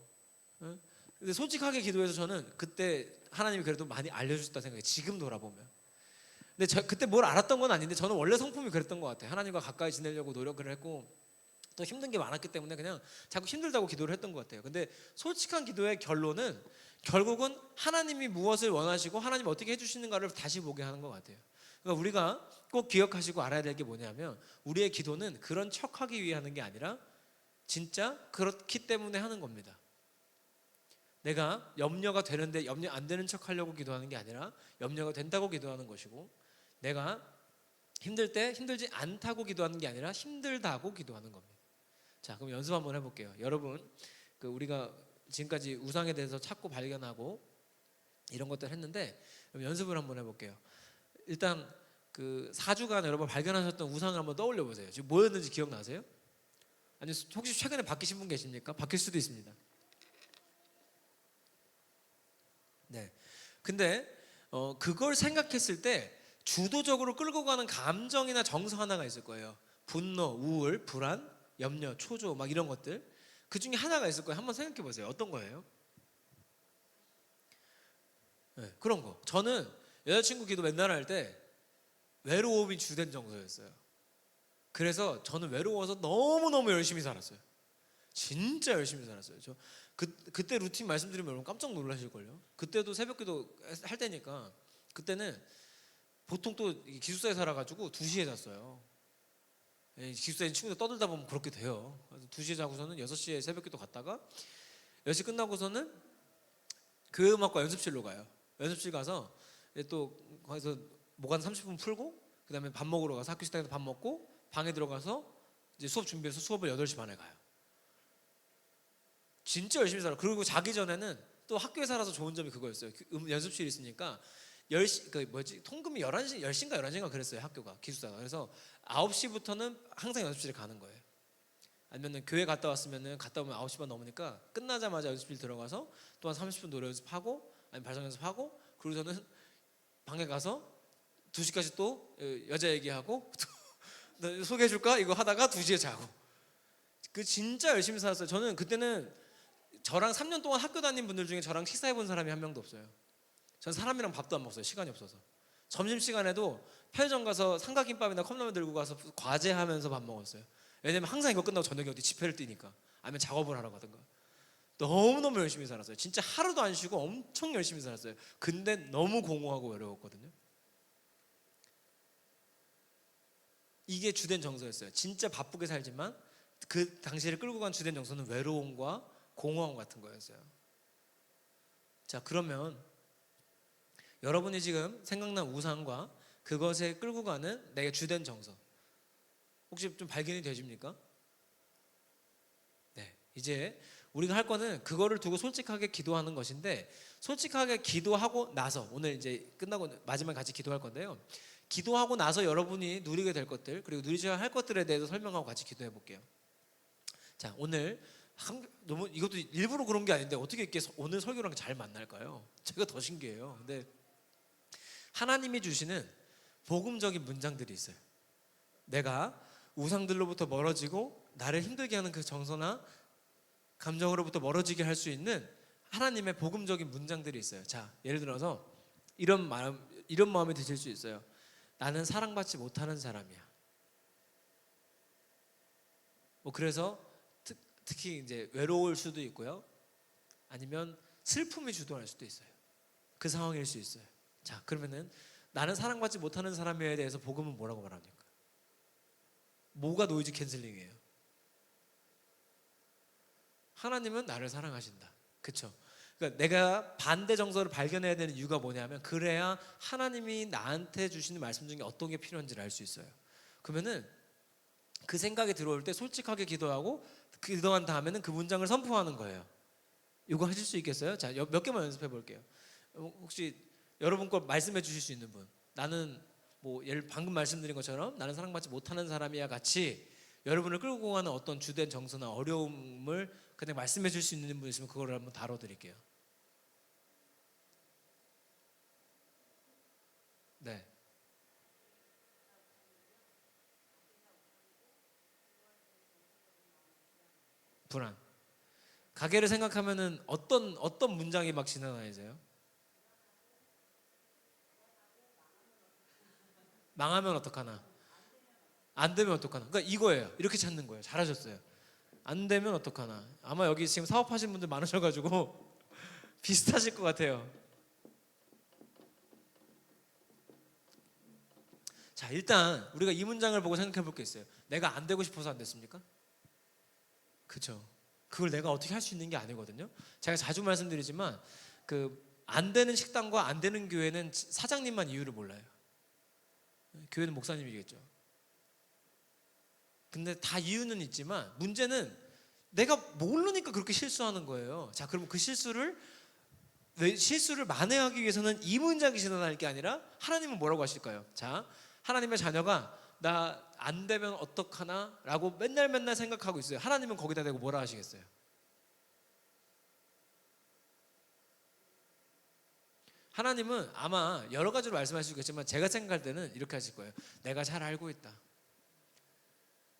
S1: 근데 솔직하게 기도해서 저는 그때 하나님이 그래도 많이 알려주셨다 생각해요. 지금 돌아보면. 근데 그때 뭘 알았던 건 아닌데 저는 원래 성품이 그랬던 것 같아요. 하나님과 가까이 지내려고 노력을 했고 또 힘든 게 많았기 때문에 그냥 자꾸 힘들다고 기도를 했던 것 같아요. 근데 솔직한 기도의 결론은 결국은 하나님이 무엇을 원하시고 하나님이 어떻게 해주시는가를 다시 보게 하는 것 같아요. 그러니까 우리가 꼭 기억하시고 알아야 될 게 뭐냐면 우리의 기도는 그런 척하기 위해 하는 게 아니라 진짜 그렇기 때문에 하는 겁니다. 내가 염려가 되는데 염려 안 되는 척 하려고 기도하는 게 아니라 염려가 된다고 기도하는 것이고 내가 힘들 때 힘들지 않다고 기도하는 게 아니라 힘들다고 기도하는 겁니다. 자, 그럼 연습 한번 해볼게요. 여러분, 우리가 지금까지 우상에 대해서 찾고 발견하고 이런 것들 했는데 그럼 연습을 한번 해볼게요. 일단 그 4주간 여러분 발견하셨던 우상을 한번 떠올려 보세요. 지금 뭐였는지 기억나세요? 아니 혹시 최근에 바뀌신 분 계십니까? 바뀔 수도 있습니다. 네. 근데 그걸 생각했을 때 주도적으로 끌고 가는 감정이나 정서 하나가 있을 거예요. 분노, 우울, 불안, 염려, 초조 막 이런 것들. 그 중에 하나가 있을 거예요. 한번 생각해 보세요. 어떤 거예요? 네, 그런 거. 저는 여자친구 기도 맨날 할 때 외로움이 주된 정서였어요. 그래서 저는 외로워서 너무너무 열심히 살았어요. 진짜 열심히 살았어요. 그때 루틴 말씀드리면 여러분 깜짝 놀라실걸요. 그때도 새벽기도 할 때니까 그때는 보통 또 기숙사에 살아가지고 2시에 잤어요. 기숙사에 친구들 떠들다 보면 그렇게 돼요. 그래서 2시에 자고서는 6시에 새벽기도 갔다가 10시 끝나고서는 그 음악과 연습실로 가요. 연습실 가서 또 거기서 목 한 30분 풀고 그 다음에 밥 먹으러 가서 학교 식당에서 밥 먹고 방에 들어가서 이제 수업 준비해서 수업을 8시 반에 가요. 진짜 열심히 살아. 그리고 자기 전에는 또 학교에 살아서 좋은 점이 그거였어요. 연습실이 있으니까 10시 통금이 11시 10시인가 11시인가 그랬어요. 학교가 기숙사가. 그래서 9시부터는 항상 연습실에 가는 거예요. 아니면은 교회 갔다 왔으면은 갔다 오면 9시 반 넘으니까 끝나자마자 연습실 들어가서 또 한 30분 노래 연습하고 아니면 발성 연습하고 그리고 저는 방에 가서 2시까지 또 여자 얘기하고 또 소개해 줄까? 이거 하다가 2시에 자고. 그 진짜 열심히 살았어요. 저는 그때는 저랑 3년 동안 학교 다닌 분들 중에 저랑 식사해 본 사람이 한 명도 없어요. 전 사람이랑 밥도 안 먹었어요. 시간이 없어서. 점심시간에도 편의점 가서 삼각김밥이나 컵라면 들고 가서 과제하면서 밥 먹었어요. 왜냐면 항상 이거 끝나고 저녁에 어디 집회를 뛰니까 아니면 작업을 하러 가든가. 너무너무 열심히 살았어요. 진짜 하루도 안 쉬고 엄청 열심히 살았어요. 근데 너무 공허하고 외로웠거든요. 이게 주된 정서였어요. 진짜 바쁘게 살지만 그 당시를 끌고 간 주된 정서는 외로움과 공허함 같은 거였어요. 자, 그러면 여러분이 지금 생각난 우상과 그것에 끌고 가는 내게 주된 정서 혹시 좀 발견이 되십니까? 네, 이제 우리가 할 거는 그거를 두고 솔직하게 기도하는 것인데, 솔직하게 기도하고 나서 오늘 이제 끝나고 마지막에 같이 기도할 건데요. 기도하고 나서 여러분이 누리게 될 것들 그리고 누리셔야 할 것들에 대해서 설명하고 같이 기도해 볼게요. 자, 오늘 너무 이것도 일부러 그런 게 아닌데 어떻게 이렇게 오늘 설교랑 잘 만날까요? 제가 더 신기해요. 근데 하나님이 주시는 복음적인 문장들이 있어요. 내가 우상들로부터 멀어지고 나를 힘들게 하는 그 정서나 감정으로부터 멀어지게 할 수 있는 하나님의 복음적인 문장들이 있어요. 자, 예를 들어서 이런 마음이 드실 수 있어요. 나는 사랑받지 못하는 사람이야. 뭐 그래서 특히 이제 외로울 수도 있고요. 아니면 슬픔이 주도할 수도 있어요. 그 상황일 수 있어요. 자, 그러면은 나는 사랑받지 못하는 사람에 대해서 복음은 뭐라고 말합니까? 뭐가 노이즈 캔슬링이에요? 하나님은 나를 사랑하신다. 그렇죠? 그러니까 내가 반대 정서를 발견해야 되는 이유가 뭐냐면, 그래야 하나님이 나한테 주시는 말씀 중에 어떤 게 필요한지를 알 수 있어요. 그러면은 그 생각이 들어올 때 솔직하게 기도하고 기도한 다음에는 그 문장을 선포하는 거예요. 이거 하실 수 있겠어요? 자, 몇 개만 연습해 볼게요. 혹시 여러분 거 말씀해 주실 수 있는 분, 나는 뭐 방금 말씀드린 것처럼 나는 사랑받지 못하는 사람이야 같이 여러분을 끌고 가는 어떤 주된 정서나 어려움을 그냥 말씀해 줄 수 있는 분 있으면 그거를 한번 다뤄드릴게요. 네. 불안. 가게를 생각하면은 어떤 문장이 막 지나가세요? 망하면 어떡하나? 안 되면 어떡하나? 그러니까 이거예요. 이렇게 찾는 거예요. 잘하셨어요. 안 되면 어떡하나? 아마 여기 지금 사업하시는 분들 많으셔가지고 비슷하실 것 같아요. 자, 일단 우리가 이 문장을 보고 생각해 볼 게 있어요. 내가 안 되고 싶어서 안 됐습니까? 그렇죠. 그걸 내가 어떻게 할 수 있는 게 아니거든요. 제가 자주 말씀드리지만 그 안 되는 식당과 안 되는 교회는 사장님만 이유를 몰라요. 교회는 목사님이겠죠. 근데 다 이유는 있지만 문제는 내가 모르니까 그렇게 실수하는 거예요. 자, 그럼 그 실수를 만회하기 위해서는 이 문장이 지나갈 게 아니라 하나님은 뭐라고 하실까요? 자, 하나님의 자녀가 나 안 되면 어떡하나? 라고 맨날 생각하고 있어요. 하나님은 거기다 대고 뭐라 하시겠어요? 하나님은 아마 여러 가지로 말씀하시겠지만 제가 생각할 때는 이렇게 하실 거예요. 내가 잘 알고 있다.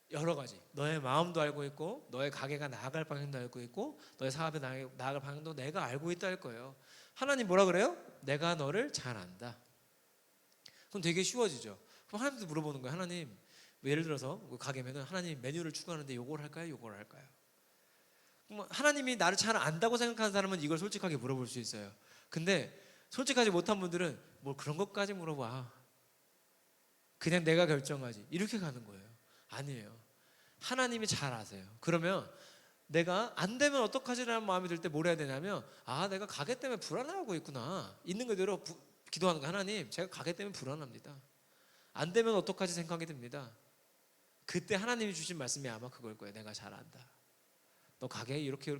S1: 여러 가지. 너의 마음도 알고 있고 너의 가게가 나아갈 방향도 알고 있고 너의 사업이 나아갈 방향도 내가 알고 있다 할 거예요. 하나님 뭐라 그래요? 내가 너를 잘 안다. 그럼 되게 쉬워지죠. 그럼 하나님도 물어보는 거예요. 하나님, 예를 들어서 가게면은 하나님 메뉴를 추가하는데 요걸 할까요? 요걸 할까요? 그럼 하나님이 나를 잘 안다고 생각하는 사람은 이걸 솔직하게 물어볼 수 있어요. 근데 솔직하지 못한 분들은 뭐 그런 것까지 물어봐. 그냥 내가 결정하지. 이렇게 가는 거예요. 아니에요. 하나님이 잘 아세요. 그러면 내가 안 되면 어떡하지라는 마음이 들 때 뭘 해야 되냐면, 아, 내가 가게 때문에 불안해하고 있구나. 있는 그대로 기도하는 거. 하나님, 제가 가게 때문에 불안합니다. 안 되면 어떡하지 생각이 듭니다. 그때 하나님이 주신 말씀이 아마 그걸 거예요. 내가 잘 안다. 너 가게 이렇게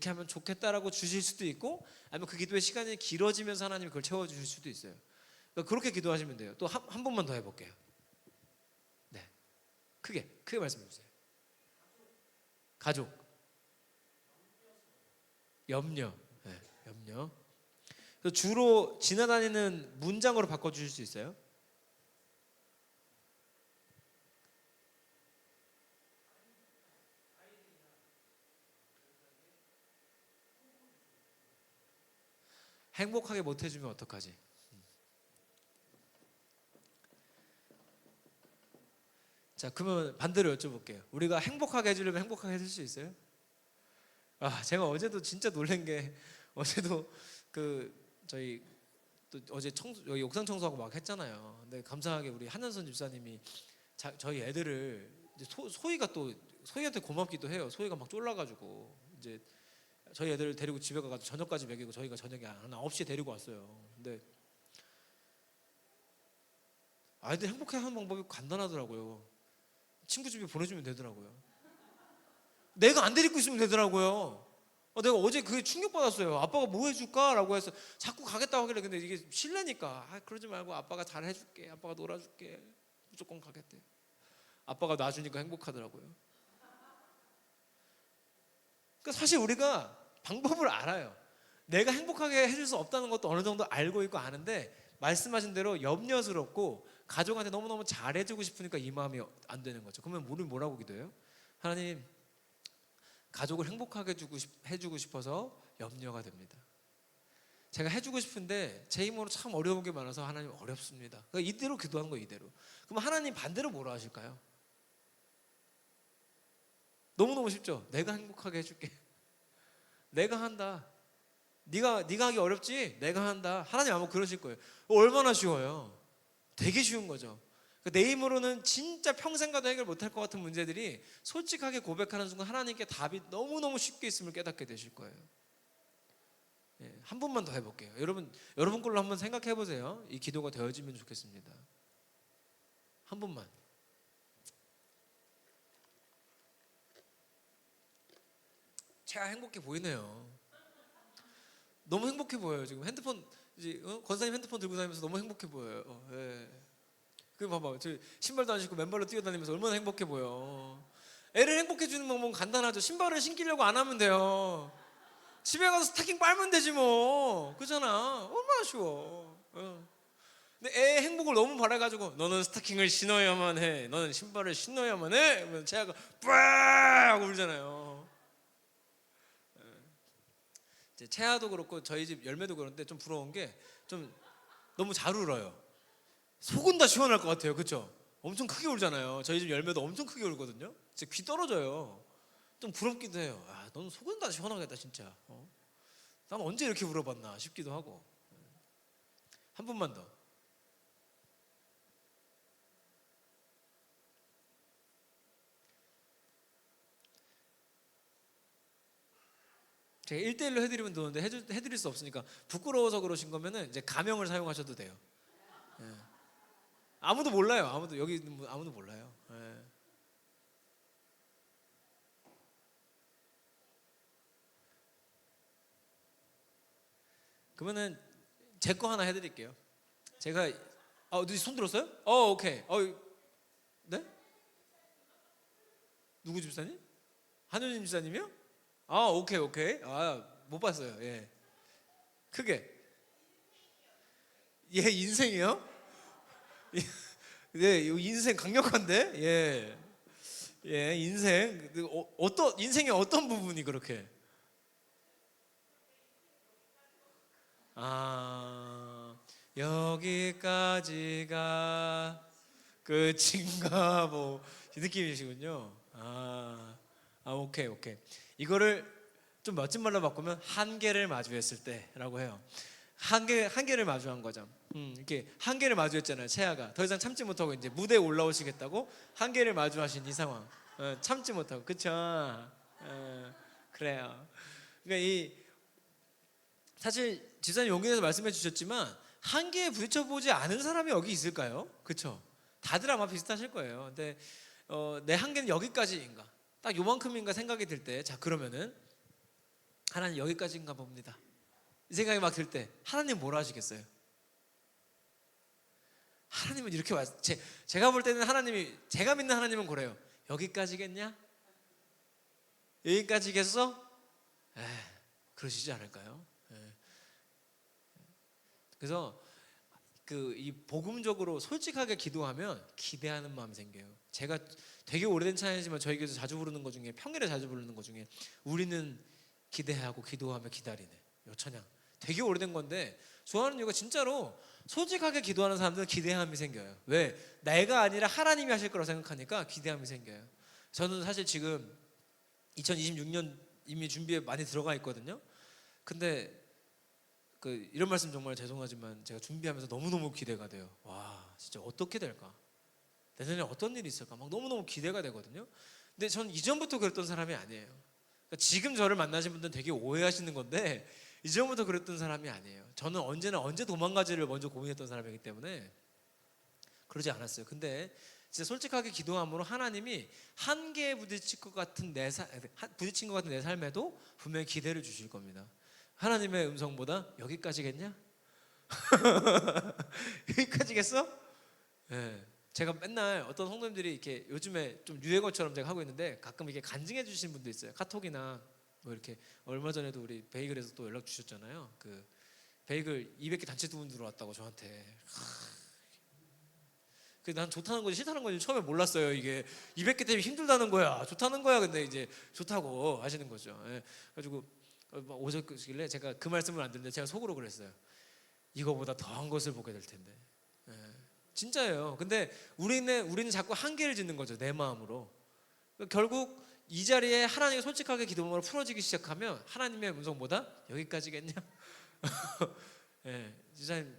S1: 하면 좋겠다라고 주실 수도 있고, 아니면 그 기도의 시간이 길어지면서 하나님이 그걸 채워주실 수도 있어요. 그러니까 그렇게 기도하시면 돼요. 또 한 번만 더 해볼게요. 네, 크게 말씀해 주세요. 가족, 염려, 네, 염려. 그래서 주로 지나다니는 문장으로 바꿔주실 수 있어요? 행복하게 못 해주면 어떡하지? 자, 그러면 반대로 여쭤볼게요. 우리가 행복하게 해주려면 행복하게 해줄 수 있어요? 아, 제가 어제도 진짜 놀란 게, 어제도 그 저희 또 어제 여기 옥상 청소하고 막 했잖아요. 근데 감사하게 우리 한현선 집사님이 저희 애들을 이제 소희가 또 소희한테 고맙기도 해요. 소희가 막 쫄라가지고 이제 저희 애들 데리고 집에 가가지고 저녁까지 먹이고 저희가 저녁에 한 9시에 데리고 왔어요. 근데 아이들 행복해하는 방법이 간단하더라고요. 친구 집에 보내주면 되더라고요. 내가 안 데리고 있으면 되더라고요. 내가 어제 그게 충격받았어요. 아빠가 뭐 해줄까? 라고 해서 자꾸 가겠다고 하길래 근데 이게 실례니까 그러지 말고 아빠가 잘 해줄게. 아빠가 놀아줄게. 무조건 가겠대. 아빠가 놔주니까 행복하더라고요. 그러니까 사실 우리가 방법을 알아요. 내가 행복하게 해줄 수 없다는 것도 어느 정도 알고 있고 아는데 말씀하신 대로 염려스럽고 가족한테 너무너무 잘해주고 싶으니까 이 마음이 안 되는 거죠. 그러면 우리는 뭐라고 기도해요? 하나님, 가족을 행복하게 해주고 싶어서 염려가 됩니다. 제가 해주고 싶은데 제 힘으로 참 어려운 게 많아서 하나님 어렵습니다. 그러니까 이대로 기도한 거예요. 이대로. 그럼 하나님 반대로 뭐라 하실까요? 너무너무 쉽죠. 내가 행복하게 해줄게. 내가 한다. 네가 하기 어렵지? 내가 한다. 하나님 아마 그러실 거예요. 얼마나 쉬워요. 되게 쉬운 거죠. 내 힘으로는 진짜 평생 가도 해결 못할 것 같은 문제들이 솔직하게 고백하는 순간 하나님께 답이 너무너무 쉽게 있음을 깨닫게 되실 거예요. 한 번만 더 해볼게요. 여러분 걸로 한번 생각해 보세요. 이 기도가 되어지면 좋겠습니다. 한 번만. 제가 행복해 보이네요. 너무 행복해 보여요. 지금 핸드폰 이제 권사님 핸드폰 들고 다니면서 너무 행복해 보여요. 그 봐봐, 저 신발도 안 신고 맨발로 뛰어다니면서 얼마나 행복해 보여. 애를 행복해 주는 방법은 간단하죠. 신발을 신기려고 안 하면 돼요. 집에 가서 스타킹 빨면 되지 뭐. 그잖아. 얼마나 쉬워. 근데 애 행복을 너무 바라가지고 너는 스타킹을 신어야만 해. 너는 신발을 신어야만 해. 그러면 제가 뿌아 하고 울잖아요. 이제 채아도 그렇고 저희 집 열매도 그런데 좀 부러운 게 좀 너무 잘 울어요. 속은 다 시원할 것 같아요. 그렇죠? 엄청 크게 울잖아요. 저희 집 열매도 엄청 크게 울거든요. 진짜 귀 떨어져요. 좀 부럽기도 해요. 너는 속은 다 시원하겠다 진짜. 난 언제 이렇게 울어봤나 싶기도 하고. 한 번만 더. 제가 1대1로 해드리면 되는데 해드릴 수 없으니까 부끄러워서 그러신 거면은 이제 가명을 사용하셔도 돼요. 아무도 몰라요. 여기 있는 분 아무도 몰라요. 그러면은 제 거 하나 해드릴게요. 제가 어디 손 들었어요? 오케이. 네? 누구 집사님? 한효진 집사님이요? 오케이. 못 봤어요. 예. 크게. 예, 인생이요? 네, 인생 강력한데? 예. 예, 인생. 인생의 어떤 부분이 그렇게? 여기까지가 끝인가 뭐 이 느낌이시군요. 오케이. 이거를 좀 멋진 말로 바꾸면 한계를 마주했을 때라고 해요. 한계를 마주한 거죠. 이렇게 한계를 마주했잖아요. 채아가 더 이상 참지 못하고 이제 무대에 올라오시겠다고 한계를 마주하신 이 상황. 참지 못하고 그쵸? 그래요. 그러니까 사실 지사님 용기내서 말씀해 주셨지만 한계에 부딪혀보지 않은 사람이 여기 있을까요? 그쵸? 다들 아마 비슷하실 거예요. 근데 내 한계는 여기까지인가? 딱 요만큼인가 생각이 들 때, 자 그러면은 하나님 여기까지인가 봅니다. 이 생각이 막 들 때 하나님 뭐라 하시겠어요? 하나님은 이렇게 제가 볼 때는 제가 믿는 하나님은 그래요. 여기까지겠냐? 여기까지겠어? 그러시지 않을까요? 그래서 이 복음적으로 솔직하게 기도하면 기대하는 마음이 생겨요. 제가 되게 오래된 찬양이지만 저희 교회에서 자주 부르는 것 중에 평일에 자주 부르는 것 중에 우리는 기대하고 기도하며 기다리네. 요 찬양 되게 오래된 건데 좋아하는 이유가 진짜로 솔직하게 기도하는 사람들은 기대함이 생겨요. 왜? 내가 아니라 하나님이 하실 거라고 생각하니까 기대함이 생겨요. 저는 사실 지금 2026년 이미 준비에 많이 들어가 있거든요. 근데 이런 말씀 정말 죄송하지만 제가 준비하면서 너무너무 기대가 돼요. 와 진짜 어떻게 될까? 내년에 어떤 일이 있을까 막 너무너무 기대가 되거든요. 근데 전 이전부터 그랬던 사람이 아니에요. 그러니까 지금 저를 만나신 분들은 되게 오해하시는 건데 이전부터 그랬던 사람이 아니에요. 저는 언제나 언제 도망가지를 먼저 고민했던 사람이기 때문에 그러지 않았어요. 근데 진짜 솔직하게 기도함으로 하나님이 한계에 부딪힐 것 같은 부딪힌 것 같은 내 삶에도 분명히 기대를 주실 겁니다. 하나님의 음성보다 여기까지겠냐? 여기까지겠어? 예. 제가 맨날 어떤 성도님들이 이렇게 요즘에 좀 유행어처럼 제가 하고 있는데 가끔 이렇게 간증해 주시는 분도 있어요. 카톡이나 뭐 이렇게 얼마 전에도 우리 베이글에서 또 연락 주셨잖아요. 그 베이글 200개 단체 두분 들어왔다고 저한테. 난 좋다는 거지 싫다는 건지 처음에 몰랐어요. 이게 200개 때문에 힘들다는 거야, 좋다는 거야. 근데 이제 좋다고 하시는 거죠. 예. 그래가지고 막 오셨길래 제가 그 말씀을 안 드렸는데 제가 속으로 그랬어요. 이거보다 더한 것을 보게 될 텐데. 예. 진짜예요. 근데 우리는 자꾸 한계를 짓는 거죠, 내 마음으로. 결국 이 자리에 하나님께 솔직하게 기도문으로 풀어지기 시작하면 하나님의 음성보다 여기까지겠냐? 예, 지사님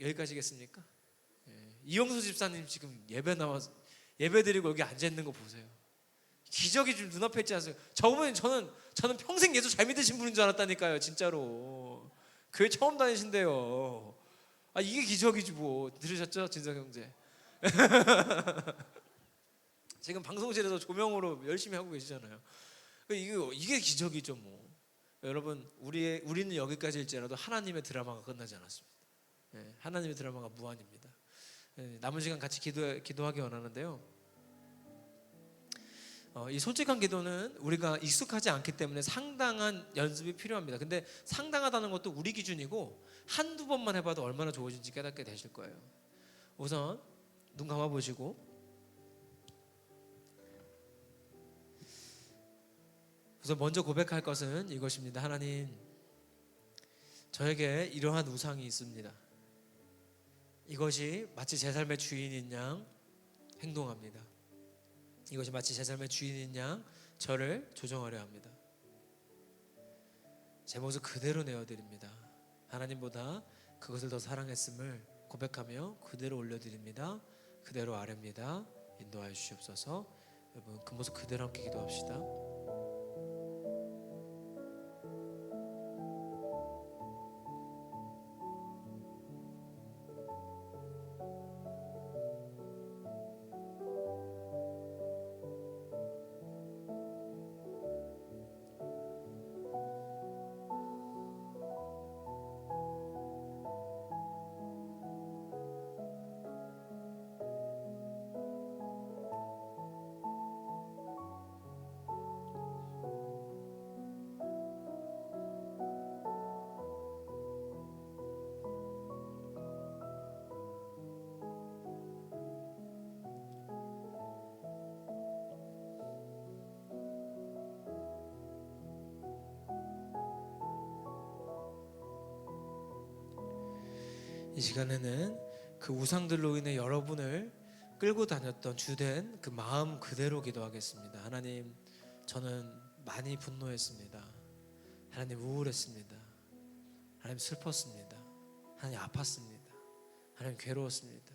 S1: 여기까지겠습니까? 예, 이영수 집사님 지금 예배 드리고 여기 앉아 있는 거 보세요. 기적이 지금 눈앞에 있지 않습니까? 저는 평생 예수 잘 믿으신 분인 줄 알았다니까요, 진짜로. 교회 처음 다니신대요. 이게 기적이지 뭐. 들으셨죠, 진성 형제? 지금 방송실에서 조명으로 열심히 하고 계시잖아요. 이게 기적이죠 뭐. 여러분, 우리는 여기까지일지라도 하나님의 드라마가 끝나지 않았습니다. 예, 하나님의 드라마가 무한입니다. 예, 남은 시간 같이 기도하기 원하는데요. 이 솔직한 기도는 우리가 익숙하지 않기 때문에 상당한 연습이 필요합니다. 근데 상당하다는 것도 우리 기준이고 한두 번만 해봐도 얼마나 좋으신지 깨닫게 되실 거예요. 우선 눈 감아보시고, 우선 먼저 고백할 것은 이것입니다. 하나님, 저에게 이러한 우상이 있습니다. 이것이 마치 제 삶의 주인인 양 행동합니다. 이것이 마치 제 삶의 주인인 양 저를 조정하려 합니다. 제 모습 그대로 내어드립니다. 하나님보다 그것을 더 사랑했음을 고백하며 그대로 올려드립니다. 그대로 아뢰입니다. 인도하여 주시옵소서. 여러분, 그 모습 그대로 함께 기도합시다. 이 시간에는 그 우상들로 인해 여러분을 끌고 다녔던 주된 그 마음 그대로 기도하겠습니다. 하나님, 저는 많이 분노했습니다. 하나님, 우울했습니다. 하나님, 슬펐습니다. 하나님, 아팠습니다. 하나님, 괴로웠습니다.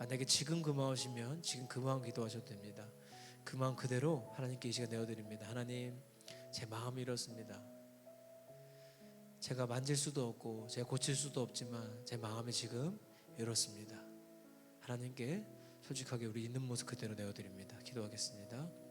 S1: 만약에 지금 그 마음이시면 지금 그 마음 기도하셔도 됩니다. 그 마음 그대로 하나님께 이 시간 내어드립니다. 하나님, 제 마음이 이렇습니다. 제가 만질 수도 없고 제가 고칠 수도 없지만 제 마음이 지금 이렇습니다. 하나님께 솔직하게 우리 있는 모습 그대로 내어드립니다. 기도하겠습니다.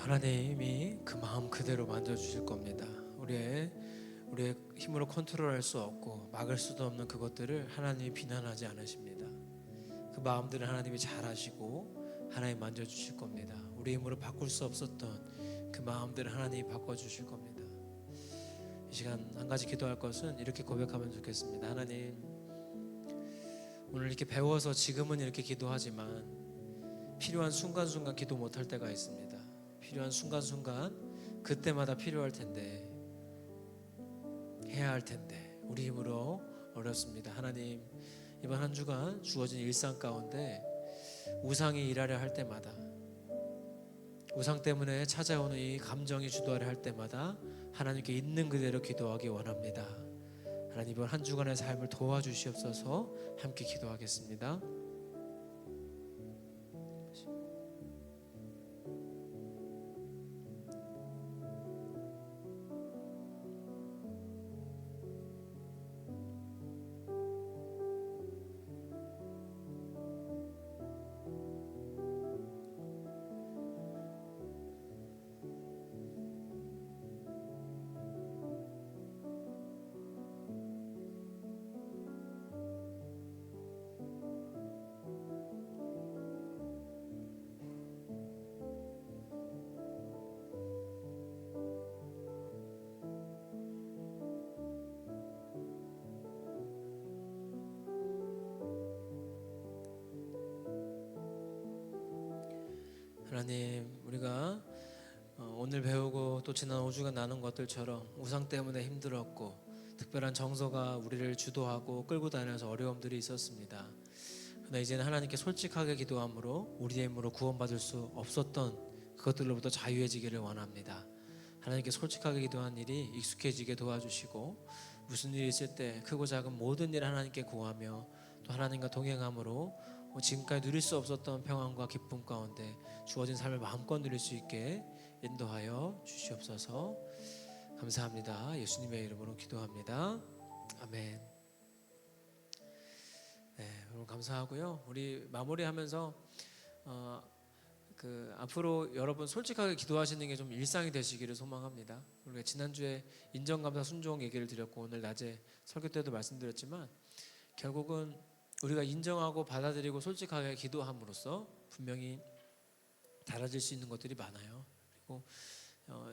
S1: 하나님이 그 마음 그대로 만져주실 겁니다. 우리의 힘으로 컨트롤할 수 없고 막을 수도 없는 그것들을 하나님이 비난하지 않으십니다. 그 마음들은 하나님이 잘 아시고 하나님 만져주실 겁니다. 우리 힘으로 바꿀 수 없었던 그 마음들을 하나님이 바꿔주실 겁니다. 이 시간 한 가지 기도할 것은 이렇게 고백하면 좋겠습니다. 하나님, 오늘 이렇게 배워서 지금은 이렇게 기도하지만 필요한 순간순간 기도 못할 때가 있습니다. 필요한 순간순간 그때마다 필요할 텐데, 해야 할 텐데 우리 힘으로 어렵습니다. 하나님, 이번 한 주간 주어진 일상 가운데 우상이 일하려 할 때마다, 우상 때문에 찾아오는 이 감정이 주도하려 할 때마다 하나님께 있는 그대로 기도하기 원합니다. 하나님, 이번 한 주간의 삶을 도와주시옵소서. 함께 기도하겠습니다. 하나님, 우리가 오늘 배우고 또 지난 5주간 나눈 것들처럼 우상 때문에 힘들었고 특별한 정서가 우리를 주도하고 끌고 다녀서 어려움들이 있었습니다. 그러나 이제는 하나님께 솔직하게 기도함으로 우리의 힘으로 구원받을 수 없었던 그것들로부터 자유해지기를 원합니다. 하나님께 솔직하게 기도한 일이 익숙해지게 도와주시고 무슨 일이 있을 때 크고 작은 모든 일을 하나님께 구하며 또 하나님과 동행함으로 지금까지 누릴 수 없었던 평안과 기쁨 가운데 주어진 삶을 마음껏 누릴 수 있게 인도하여 주시옵소서. 감사합니다. 예수님의 이름으로 기도합니다. 아멘. 네, 여러분 감사하고요. 우리 마무리하면서 앞으로 여러분 솔직하게 기도하시는 게 좀 일상이 되시기를 소망합니다. 우리가 지난주에 인정감사 순종 얘기를 드렸고 오늘 낮에 설교 때도 말씀드렸지만 결국은 우리가 인정하고 받아들이고 솔직하게 기도함으로써 분명히 달라질 수 있는 것들이 많아요. 그리고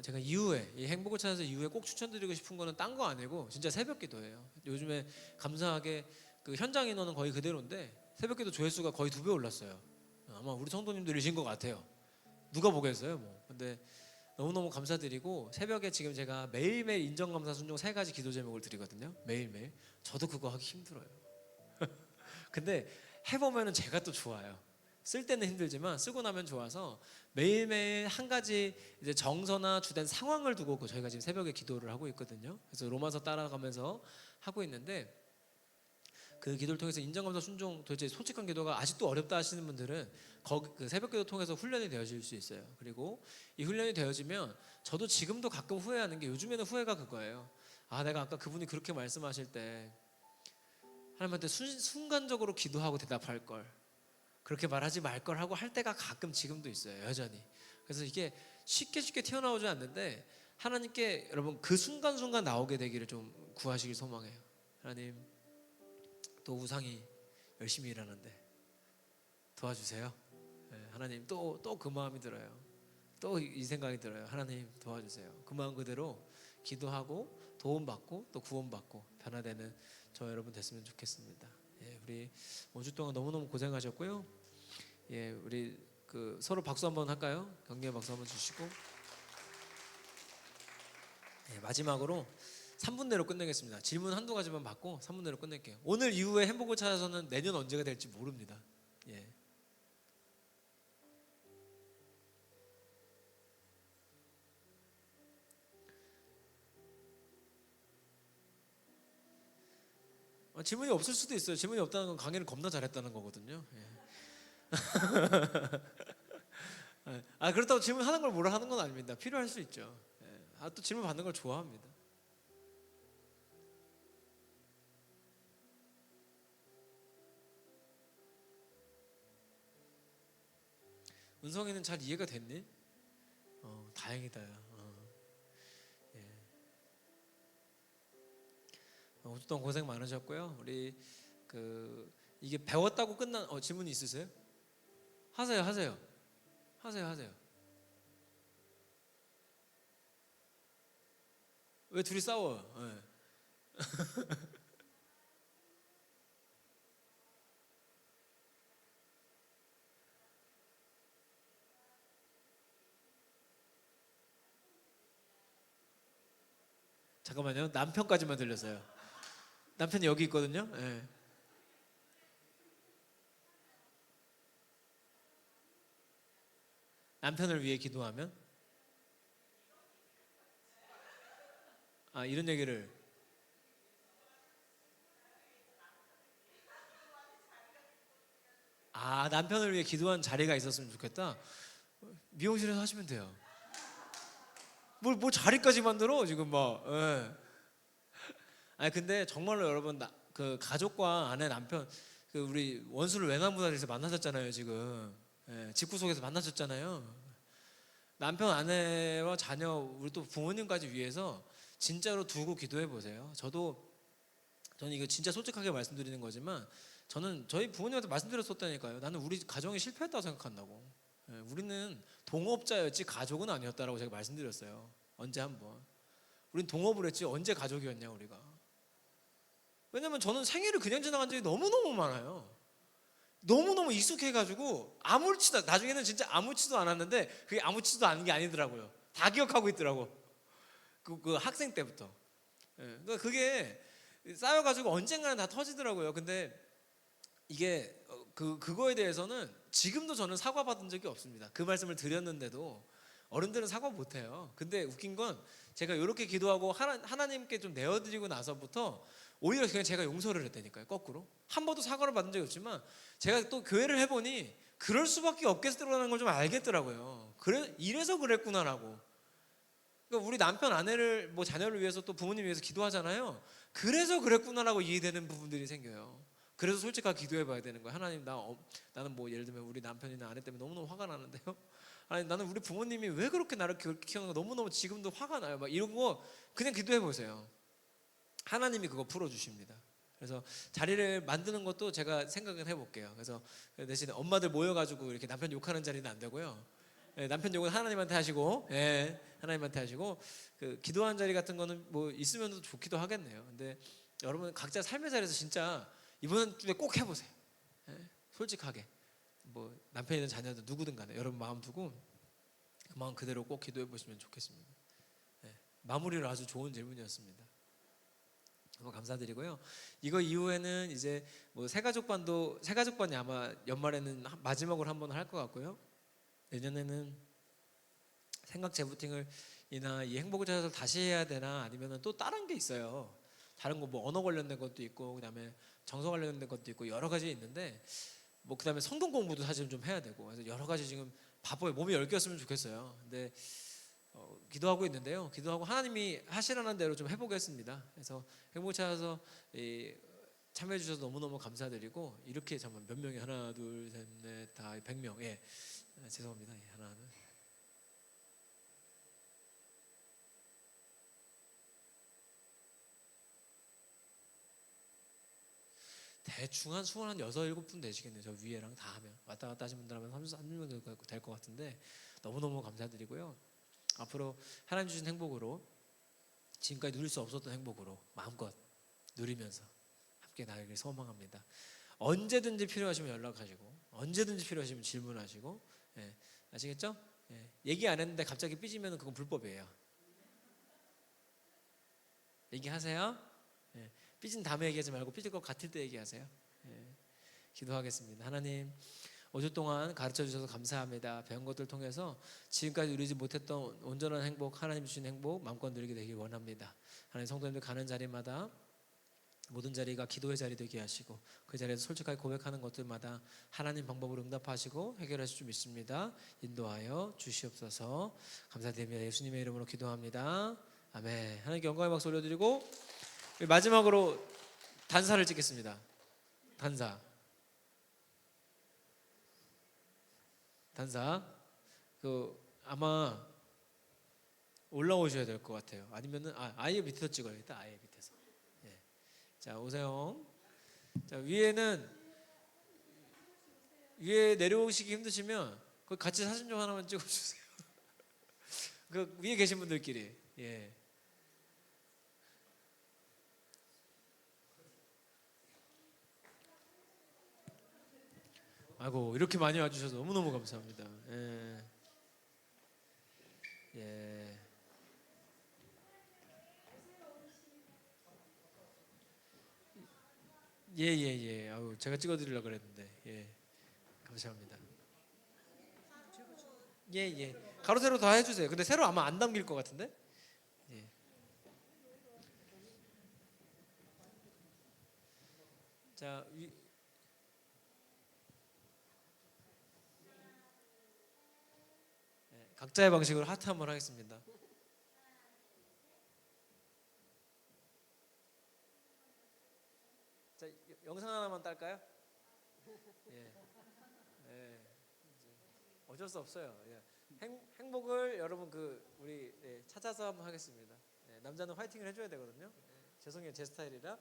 S1: 제가 이후에 이 행복을 찾아서 이후에 꼭 추천드리고 싶은 거는 딴 거 아니고 진짜 새벽 기도예요. 요즘에 감사하게 그 현장 인원은 거의 그대로인데 새벽 기도 조회수가 거의 2배 올랐어요. 아마 우리 성도님들이신 것 같아요. 누가 보겠어요 뭐. 근데 너무너무 감사드리고 새벽에 지금 제가 매일매일 인정감사 순종 3가지 기도 제목을 드리거든요. 매일매일. 저도 그거 하기 힘들어요. 근데 해보면은 제가 또 좋아요. 쓸 때는 힘들지만 쓰고 나면 좋아서 매일매일 한 가지 이제 정서나 주된 상황을 두고 저희가 지금 새벽에 기도를 하고 있거든요. 그래서 로마서 따라가면서 하고 있는데 그 기도를 통해서 인정감사 순종 도대체 솔직한 기도가 아직도 어렵다 하시는 분들은 그 새벽 기도 통해서 훈련이 되어질 수 있어요. 그리고 이 훈련이 되어지면 저도 지금도 가끔 후회하는 게 요즘에는 후회가 그거예요. 아, 내가 아까 그분이 그렇게 말씀하실 때 하나님한테 순간적으로 기도하고 대답할 걸, 그렇게 말하지 말 걸 하고 할 때가 가끔 지금도 있어요. 여전히. 그래서 이게 쉽게 튀어나오지 않는데 하나님께 여러분 그 순간순간 나오게 되기를 좀 구하시길 소망해요. 하나님, 또 우상이 열심히 일하는데 도와주세요. 네, 하나님 또 그 마음이 들어요. 또 이 생각이 들어요. 하나님 도와주세요. 그 마음 그대로 기도하고 도움받고 또 구원받고 변화되는 저 여러분 됐으면 좋겠습니다. 예, 우리 5주 동안 너무너무 고생하셨고요. 예, 우리 서로 박수 한번 할까요? 격려의 박수 한번 주시고 예, 마지막으로 3분 내로 끝내겠습니다. 질문 한두 가지만 받고 3분 내로 끝낼게요. 오늘 이후에 행복을 찾아서는 내년 언제가 될지 모릅니다. 예. 질문이 없을 수도 있어요. 질문이 없다는 건 강의를 겁나 잘했다는 거거든요. 예. 그렇다고 질문하는 걸 뭐라 하는 건 아닙니다. 필요할 수 있죠. 예. 또 질문 받는 걸 좋아합니다. 은성이는 잘 이해가 됐니? 다행이다. 예. 오주 동안 고생 많으셨고요. 우리 이게 배웠다고 끝난 질문이 있으세요? 하세요. 왜 둘이 싸워요? 예. 잠깐만요. 남편까지만 들렸어요. 남편이 여기 있거든요. 예. 남편을 위해 기도하면 이런 얘기를 남편을 위해 기도하는 자리가 있었으면 좋겠다. 미용실에서 하시면 돼요. 뭘 자리까지 만들어 지금 막. 예. 아니 근데 정말로 여러분 그 가족과 아내 남편 우리 원수를 외나무다리에서 만나셨잖아요 지금. 예, 집구석에서 만나셨잖아요. 남편 아내와 자녀 우리 또 부모님까지 위해서 진짜로 두고 기도해 보세요. 저는 이거 진짜 솔직하게 말씀드리는 거지만 저는 저희 부모님한테 말씀드렸었다니까요. 나는 우리 가정이 실패했다고 생각한다고. 예, 우리는 동업자였지 가족은 아니었다라고 제가 말씀드렸어요. 언제 한번. 우린 동업을 했지 언제 가족이었냐 우리가. 왜냐면 저는 생일을 그냥 지나간 적이 너무너무 많아요. 너무너무 익숙해가지고 아무렇지도 나중에는 진짜 아무렇지도 않았는데 그게 아무렇지도 않은 게 아니더라고요. 다 기억하고 있더라고. 그 학생 때부터. 예, 그러니까 그게 쌓여가지고 언젠가는 다 터지더라고요. 근데 이게 그거에 대해서는 지금도 저는 사과받은 적이 없습니다. 그 말씀을 드렸는데도 어른들은 사과 못해요. 근데 웃긴 건 제가 이렇게 기도하고 하나님께 좀 내어드리고 나서부터 오히려 그냥 제가 용서를 했다니까요. 거꾸로 한 번도 사과를 받은 적이 없지만 제가 또 교회를 해보니 그럴 수밖에 없겠더라는 걸 좀 알겠더라고요. 그래 이래서 그랬구나라고. 그러니까 우리 남편 아내를 뭐 자녀를 위해서 또 부모님 위해서 기도하잖아요. 그래서 그랬구나라고 이해되는 부분들이 생겨요. 그래서 솔직하게 기도해봐야 되는 거예요. 하나님 나는 뭐 예를 들면 우리 남편이나 아내 때문에 너무너무 화가 나는데요. 아니 나는 우리 부모님이 왜 그렇게 나를 키우는 거 너무너무 지금도 화가 나요. 막 이런 거 그냥 기도해 보세요. 하나님이 그거 풀어주십니다. 그래서 자리를 만드는 것도 제가 생각을 해볼게요. 그래서 대신에 엄마들 모여가지고 이렇게 남편 욕하는 자리는 안 되고요. 예, 남편 욕은 하나님한테 하시고, 하나님한테 하시고 기도하는 자리 같은 거는 뭐 있으면 좋기도 하겠네요. 근데 여러분 각자 삶의 자리에서 진짜 이번 주에 꼭 해보세요. 솔직하게 뭐 남편이든 자녀든 누구든 간에 여러분 마음 두고 그 마음 그대로 꼭 기도해 보시면 좋겠습니다. 마무리로 아주 좋은 질문이었습니다. 너무 감사드리고요. 이거 이후에는 이제 뭐 새가족반이 아마 연말에는 마지막으로 한번 할 것 같고요. 내년에는 생각 재부팅을 이나 이 행복을 찾아서 다시 해야 되나 아니면은 또 다른 게 있어요. 다른 거 뭐 언어 관련된 것도 있고 그다음에 정서 관련된 것도 있고 여러 가지 있는데 뭐 그다음에 성경 공부도 사실 좀 해야 되고 그래서 여러 가지 지금 바빠요. 몸이 열렸으면 좋겠어요. 근데 기도하고 있는데요. 기도하고 하나님이 하시라는 대로 좀 해보겠습니다. 그래서 행복 찾아서 참여해 주셔서 너무너무 감사드리고 이렇게 잠깐 몇 명이 하나 둘 셋 넷 다 100명 죄송합니다. 하나 둘 대충 한 수원 한 6, 7분 되시겠네요. 저 위에랑 다 하면 왔다 갔다 하신 분들 하면 30명 될 것 같은데 너무너무 감사드리고요. 앞으로 하나님 주신 행복으로 지금까지 누릴 수 없었던 행복으로 마음껏 누리면서 함께 나가길 소망합니다. 언제든지 필요하시면 연락하시고 언제든지 필요하시면 질문하시고 아시겠죠? 얘기 안 했는데 갑자기 삐지면 그건 불법이에요. 얘기하세요. 삐진 다음에 얘기하지 말고 삐질 것 같을 때 얘기하세요. 기도하겠습니다. 하나님 5주 동안 가르쳐 주셔서 감사합니다. 배운 것들 통해서 지금까지 누리지 못했던 온전한 행복, 하나님 주신 행복 마음껏 누리게 되길 원합니다. 하나님 성도님들 가는 자리마다 모든 자리가 기도의 자리 되게 하시고 그 자리에서 솔직하게 고백하는 것들마다 하나님 방법으로 응답하시고 해결하실 줄 믿습니다. 인도하여 주시옵소서. 감사드립니다. 예수님의 이름으로 기도합니다. 아멘. 하나님께 영광의 박수 올려드리고 마지막으로 단사를 찍겠습니다. 단사 아마 올라오셔야 될 것 같아요. 아니면은 아예 밑에서 찍어야겠다. 아예 밑에서. 예. 자 오세요. 자 위에 내려오시기 힘드시면 그 같이 사진 좀 하나만 찍어주세요. 그 위에 계신 분들끼리. 예. 아이고 이렇게 많이 와주셔서 너무너무 감사합니다. 예. 예. 예. 아우 제가 찍어드리려고 그랬는데 예. 감사합니다. 예. 가로 세로 다 해주세요. 근데 세로 아마 안 담길 것 같은데. 예. 자 각자의 방식으로 하트 한번 하겠습니다. 자 영상 하나만 딸까요? 예. 예. 어쩔 수 없어요. 예. 행복을 여러분 우리 찾아서 한번 하겠습니다. 남자는 화이팅을 해줘야 되거든요. 죄송해요 제 스타일이라.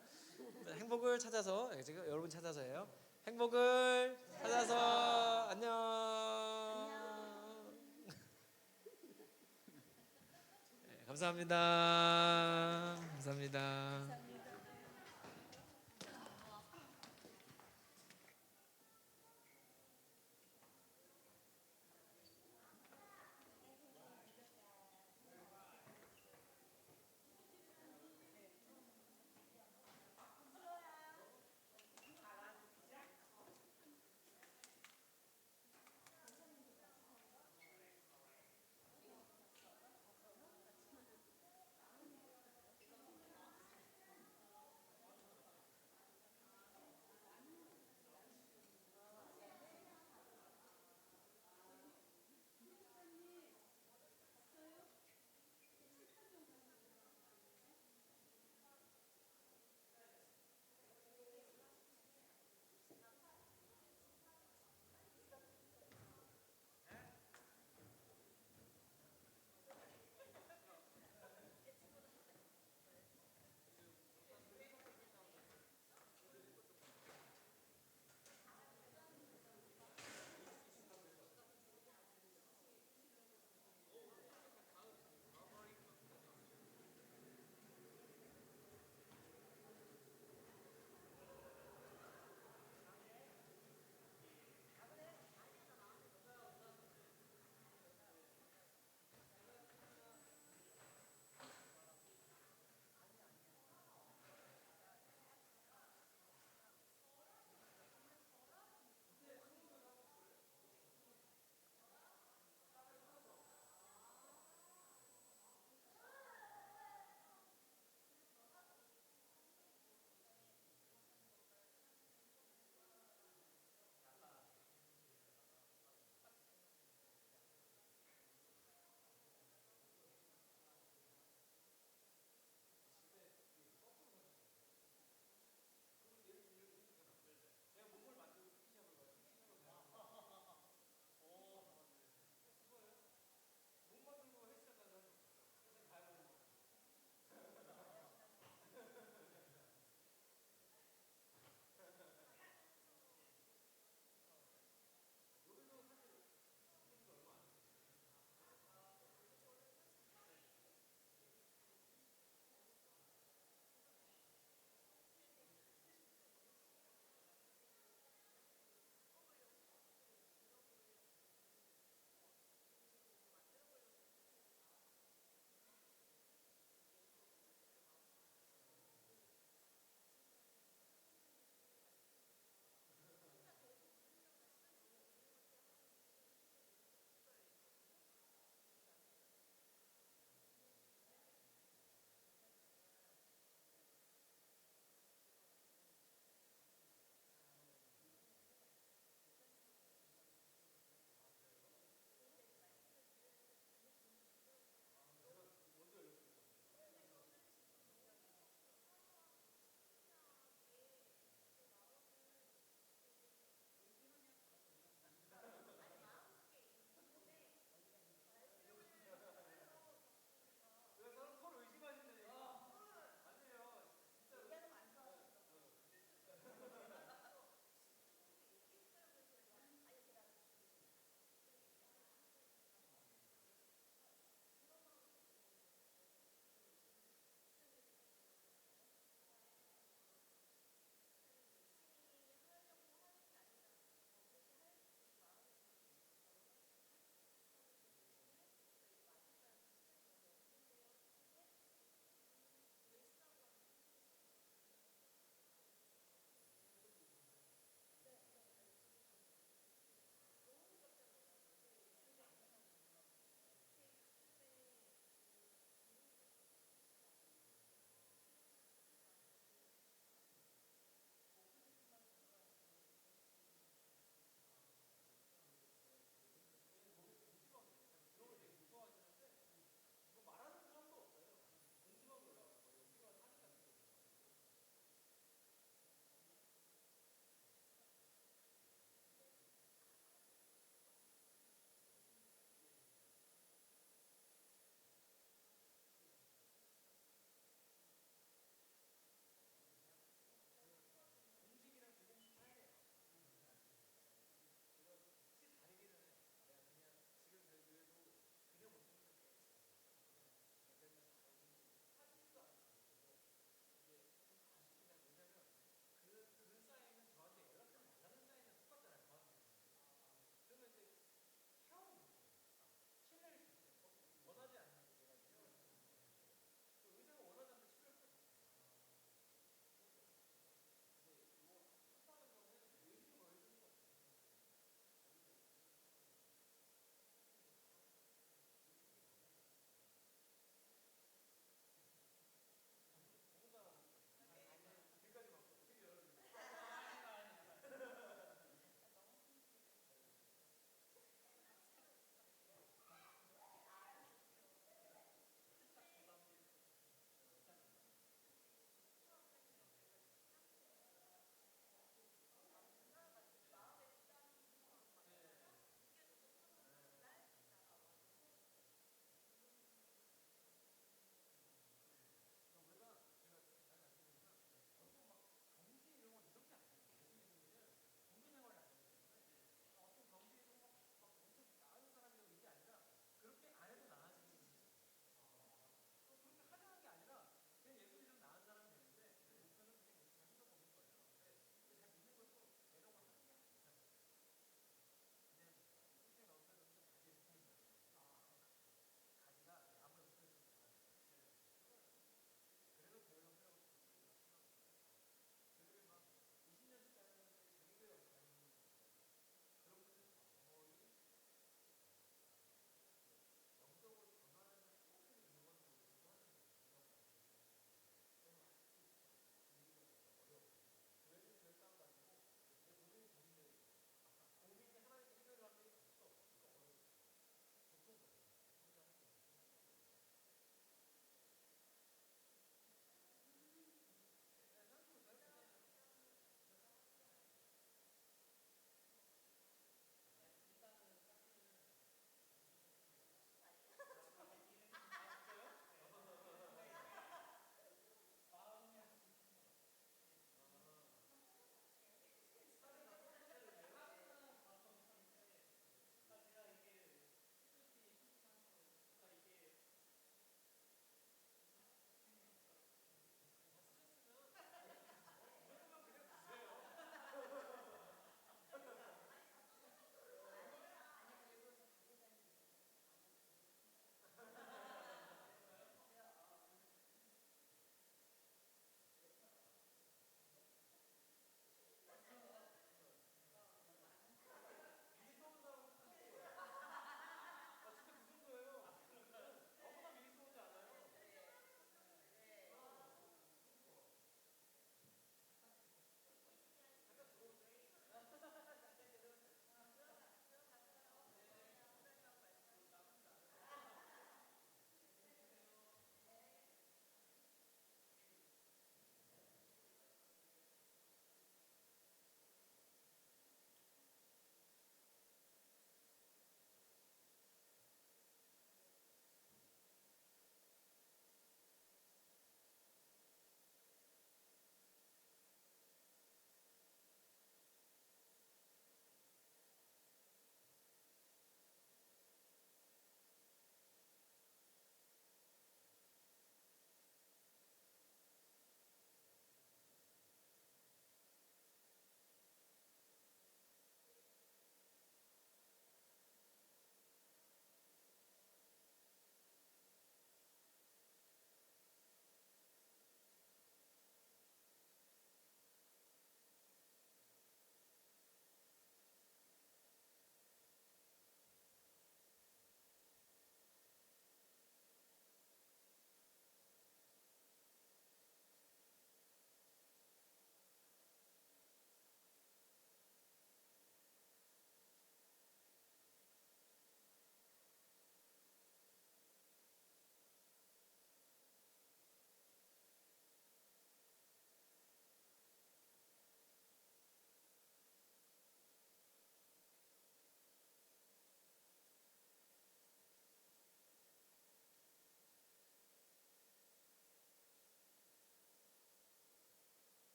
S1: 행복을 찾아서 제가 여러분 찾아서 해요. 행복을 찾아서 안녕. 감사합니다. 감사합니다.